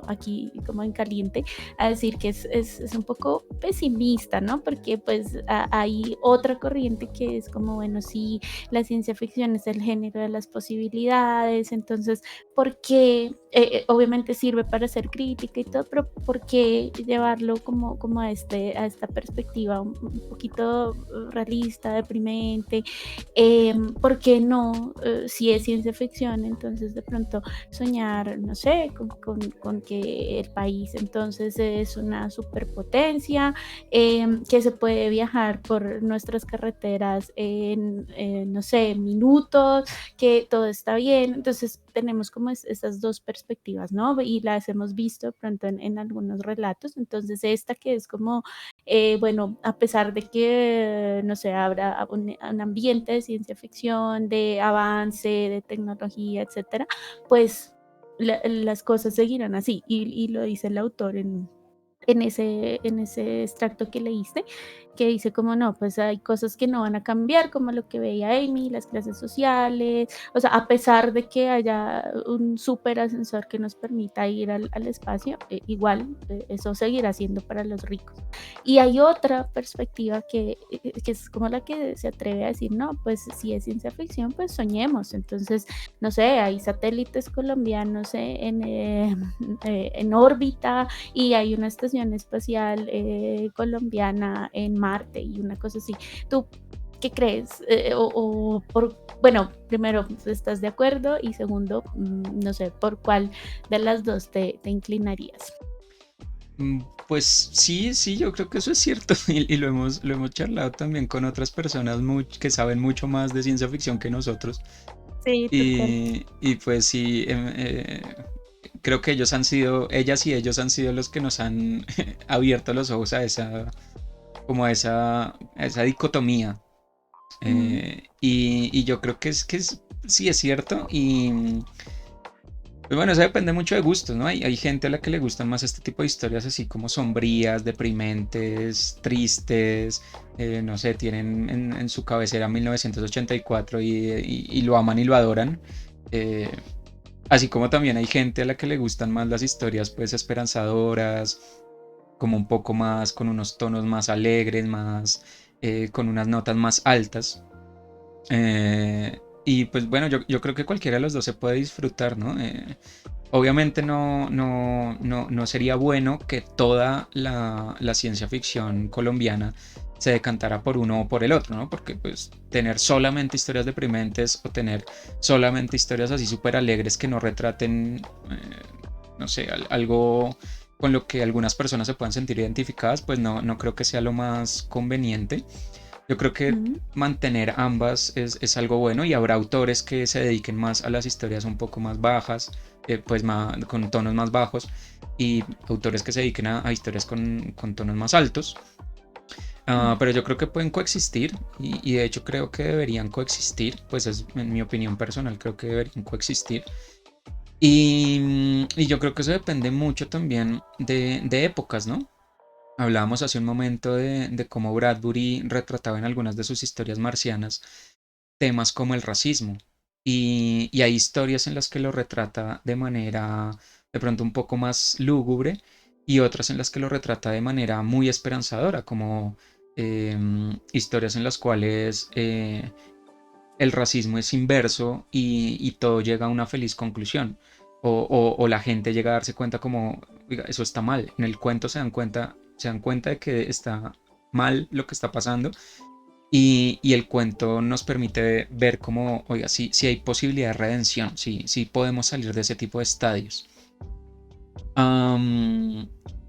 aquí como en caliente, a decir que es un poco pesimista, ¿no? Porque pues hay otra corriente que es como, bueno, sí, la ciencia ficción es el género de las posibilidades, entonces, ¿por qué? Obviamente sirve para hacer crítica y todo, pero ¿por qué llevarlo como a esta perspectiva un poquito realista, deprimente? ¿Por qué no? Si es ciencia ficción, entonces de pronto soñar, no sé, con que el país entonces es una superpotencia, que se puede viajar por nuestras carreteras en, no sé, minutos, que todo está bien. Entonces, tenemos como esas dos perspectivas, ¿no? Y las hemos visto de pronto en algunos relatos. Entonces, esta que es como, bueno, a pesar de que, no sé, habrá un ambiente de ciencia ficción, de avance, de tecnología, etcétera, pues las cosas seguirán así. Y lo dice el autor en ese extracto que leíste, que dice como no, pues hay cosas que no van a cambiar, como lo que veía Amy, las clases sociales, o sea, a pesar de que haya un súper ascensor que nos permita ir al espacio, igual eso seguirá siendo para los ricos. Y hay otra perspectiva que es como la que se atreve a decir, no, pues si es ciencia ficción, pues soñemos. Entonces, no sé, hay satélites colombianos en órbita y hay una estación espacial colombiana en Marte y una cosa así. ¿Tú qué crees? Bueno, primero, ¿estás de acuerdo? Y segundo, no sé, ¿por cuál de las dos te inclinarías? Pues sí, sí, yo creo que eso es cierto y lo hemos charlado también con otras personas que saben mucho más de ciencia ficción que nosotros. Sí, total. Y pues sí, creo que ellas y ellos han sido los que nos han abierto los ojos como a esa dicotomía. Mm, Y yo creo que sí es cierto. Y pues bueno, eso depende mucho de gustos, ¿no? Hay gente a la que le gustan más este tipo de historias así como sombrías, deprimentes, tristes, no sé, tienen en su cabecera 1984 y lo aman y lo adoran. Eh, Así como también hay gente a la que le gustan más las historias pues esperanzadoras, como un poco más, con unos tonos más alegres, con unas notas más altas. Y pues bueno, yo creo que cualquiera de los dos se puede disfrutar, ¿no? Obviamente no sería bueno que toda la ciencia ficción colombiana se decantara por uno o por el otro, ¿no? Porque pues tener solamente historias deprimentes o tener solamente historias así súper alegres que no retraten, no sé, algo con lo que algunas personas se puedan sentir identificadas, pues no creo que sea lo más conveniente. Yo creo que mm, mantener ambas es algo bueno y habrá autores que se dediquen más a las historias un poco más bajas, pues con tonos más bajos y autores que se dediquen a historias con tonos más altos. mm, Pero yo creo que pueden coexistir y de hecho creo que deberían coexistir, pues es en mi opinión personal, creo que deberían coexistir. Y yo creo que eso depende mucho también de épocas, ¿no? Hablábamos hace un momento de cómo Bradbury retrataba en algunas de sus historias marcianas temas como el racismo. Y hay historias en las que lo retrata de manera de pronto un poco más lúgubre y otras en las que lo retrata de manera muy esperanzadora, como historias en las cuales el racismo es inverso y todo llega a una feliz conclusión. O la gente llega a darse cuenta como, oiga, eso está mal. En el cuento se dan cuenta de que está mal lo que está pasando y el cuento nos permite ver como, oiga, sí hay posibilidad de redención, sí podemos salir de ese tipo de estadios. Am,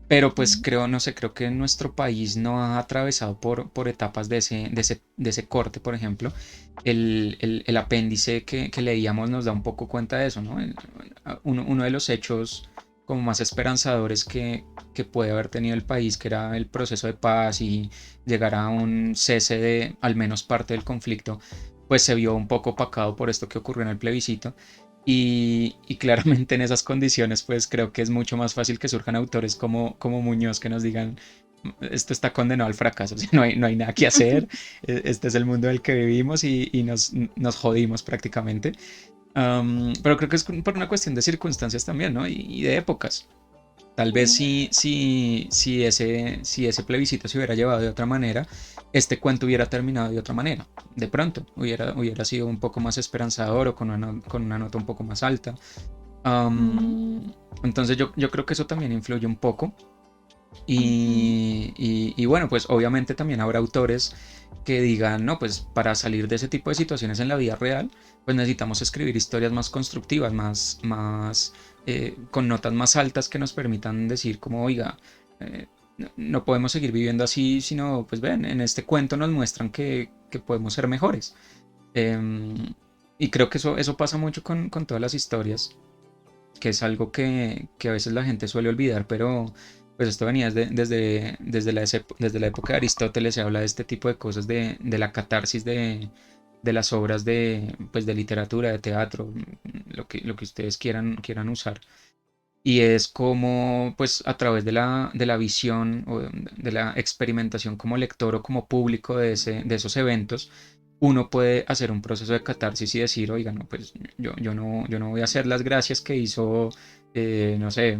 pero pues mm, creo, no sé, creo que nuestro país no ha atravesado por etapas de ese corte, por ejemplo. El apéndice que leíamos nos da un poco cuenta de eso, ¿no? Uno de los hechos como más esperanzadores que puede haber tenido el país, que era el proceso de paz y llegar a un cese de al menos parte del conflicto, pues se vio un poco opacado por esto que ocurrió en el plebiscito. Y claramente en esas condiciones, pues creo que es mucho más fácil que surjan autores como Muñoz que nos digan, esto está condenado al fracaso, o sea, no hay nada que hacer, este es el mundo en el que vivimos y nos jodimos prácticamente. Pero creo que es por una cuestión de circunstancias también, ¿no? Y de épocas. Tal vez mm, si ese plebiscito se hubiera llevado de otra manera, este cuento hubiera terminado de otra manera. De pronto, hubiera sido un poco más esperanzador o con una nota un poco más alta. mm, Entonces yo creo que eso también influye un poco. ujú, Y bueno, pues obviamente también habrá autores que digan, no, pues para salir de ese tipo de situaciones en la vida real, pues necesitamos escribir historias más constructivas, con notas más altas que nos permitan decir como, oiga, no podemos seguir viviendo así, sino, pues ven, en este cuento nos muestran que podemos ser mejores. Em, Y creo que eso pasa mucho con todas las historias, que es algo que a veces la gente suele olvidar, pero pues esto venía desde la época de Aristóteles. Se habla de este tipo de cosas, de la catarsis de las obras pues de literatura, de teatro, lo que ustedes quieran usar. Y es como, pues, a través de la visión o de la experimentación como lector o como público de esos eventos, uno puede hacer un proceso de catarsis y decir, oiga, no, pues yo no voy a hacer las gracias que hizo, no sé,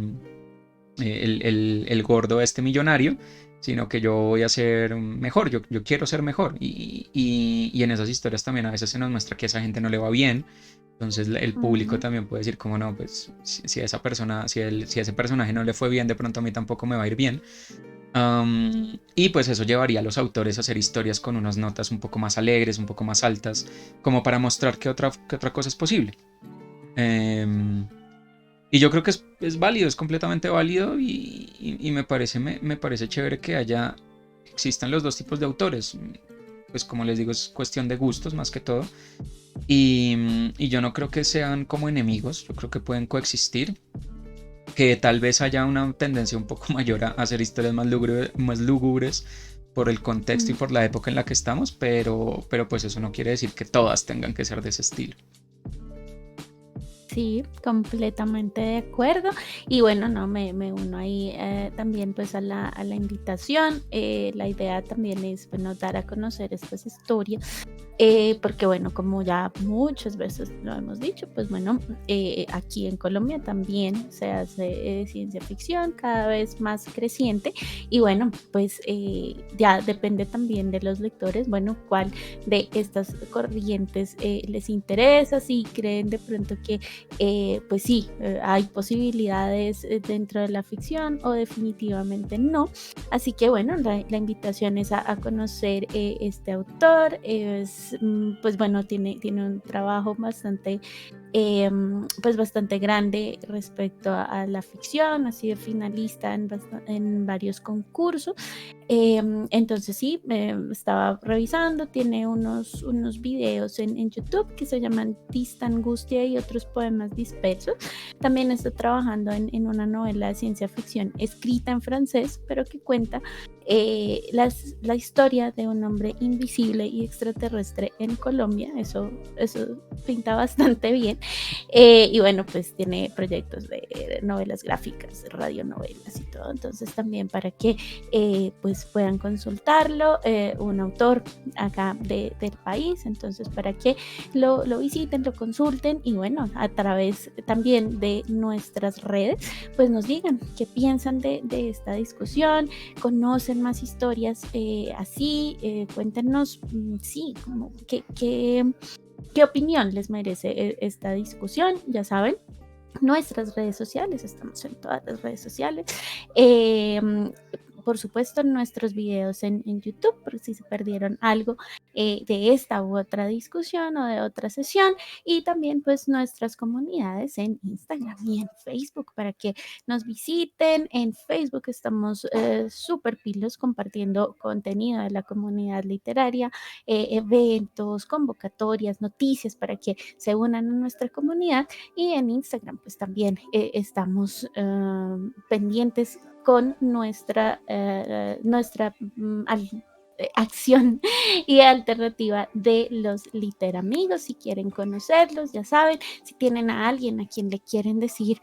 el gordo este millonario, sino que yo voy a ser mejor, yo quiero ser mejor. Y en esas historias también a veces se nos muestra que a esa gente no le va bien. Entonces el público Ujú. también puede decir, como no, pues si a esa persona, si a ese personaje no le fue bien, de pronto a mí tampoco me va a ir bien. Y pues eso llevaría a los autores a hacer historias con unas notas un poco más alegres, un poco más altas, como para mostrar que otra cosa es posible. Em, y yo creo que es válido, es completamente válido y me parece chévere que existan los dos tipos de autores. Pues como les digo, es cuestión de gustos más que todo. Y yo no creo que sean como enemigos, yo creo que pueden coexistir. Que tal vez haya una tendencia un poco mayor a hacer historias más lúgubres por el contexto y Mm. por la época en la que estamos, pero pues eso no quiere decir que todas tengan que ser de ese estilo. Sí, completamente de acuerdo. Y bueno, no, me uno ahí también pues a la invitación. La idea también es, bueno, dar a conocer estas historias porque bueno, como ya muchas veces lo hemos dicho, pues bueno, aquí en Colombia también se hace ciencia ficción cada vez más creciente y bueno, pues ya depende también de los lectores, bueno, cuál de estas corrientes les interesa, si creen de pronto que pues sí, hay posibilidades dentro de la ficción o definitivamente no. Así que bueno, la invitación es a conocer este autor. Pues bueno, tiene un trabajo bastante, pues bastante grande respecto a la ficción, ha sido finalista en varios concursos. Entonces sí, estaba revisando, tiene unos videos en YouTube que se llaman Dista Angustia y otros poemas dispersos. También está trabajando en una novela de ciencia ficción escrita en francés, pero que cuenta la historia de un hombre invisible y extraterrestre en Colombia. Eso pinta bastante bien. Y bueno, pues tiene proyectos de novelas gráficas, radionovelas y todo. Entonces también para que pues puedan consultarlo, un autor acá del país, entonces para que lo visiten, lo consulten y bueno, a través también de nuestras redes, pues nos digan qué piensan de esta discusión, conocen más historias así, cuéntenos, sí, como qué opinión les merece esta discusión, ya saben nuestras redes sociales, estamos en todas las redes sociales. Eh, por supuesto, nuestros videos en YouTube, por si se perdieron algo de esta u otra discusión o de otra sesión, y también pues nuestras comunidades en Instagram y en Facebook para que nos visiten. En Facebook estamos súper pilos compartiendo contenido de la comunidad literaria, eventos, convocatorias, noticias para que se unan a nuestra comunidad y en Instagram, pues también estamos pendientes con nuestra acción y alternativa de los literamigos. Si quieren conocerlos, ya saben, si tienen a alguien a quien le quieren decir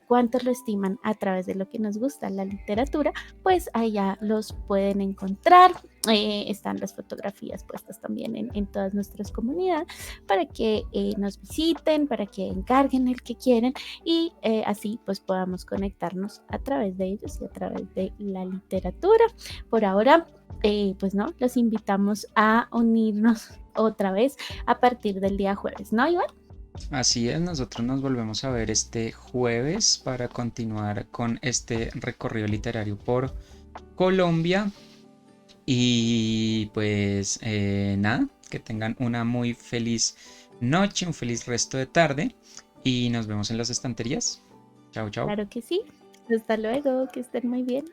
cuánto lo estiman a través de lo que nos gusta la literatura, pues allá los pueden encontrar. Están las fotografías puestas también en todas nuestras comunidades para que nos visiten, para que encarguen el que quieren y así pues podamos conectarnos a través de ellos y a través de la literatura. Por ahora, pues no, los invitamos a unirnos otra vez a partir del día jueves, ¿no, Iván? Así es, nosotros nos volvemos a ver este jueves para continuar con este recorrido literario por Colombia. Y pues nada, que tengan una muy feliz noche, un feliz resto de tarde y nos vemos en las estanterías. Chao, chao. Claro que sí. Hasta luego, que estén muy bien.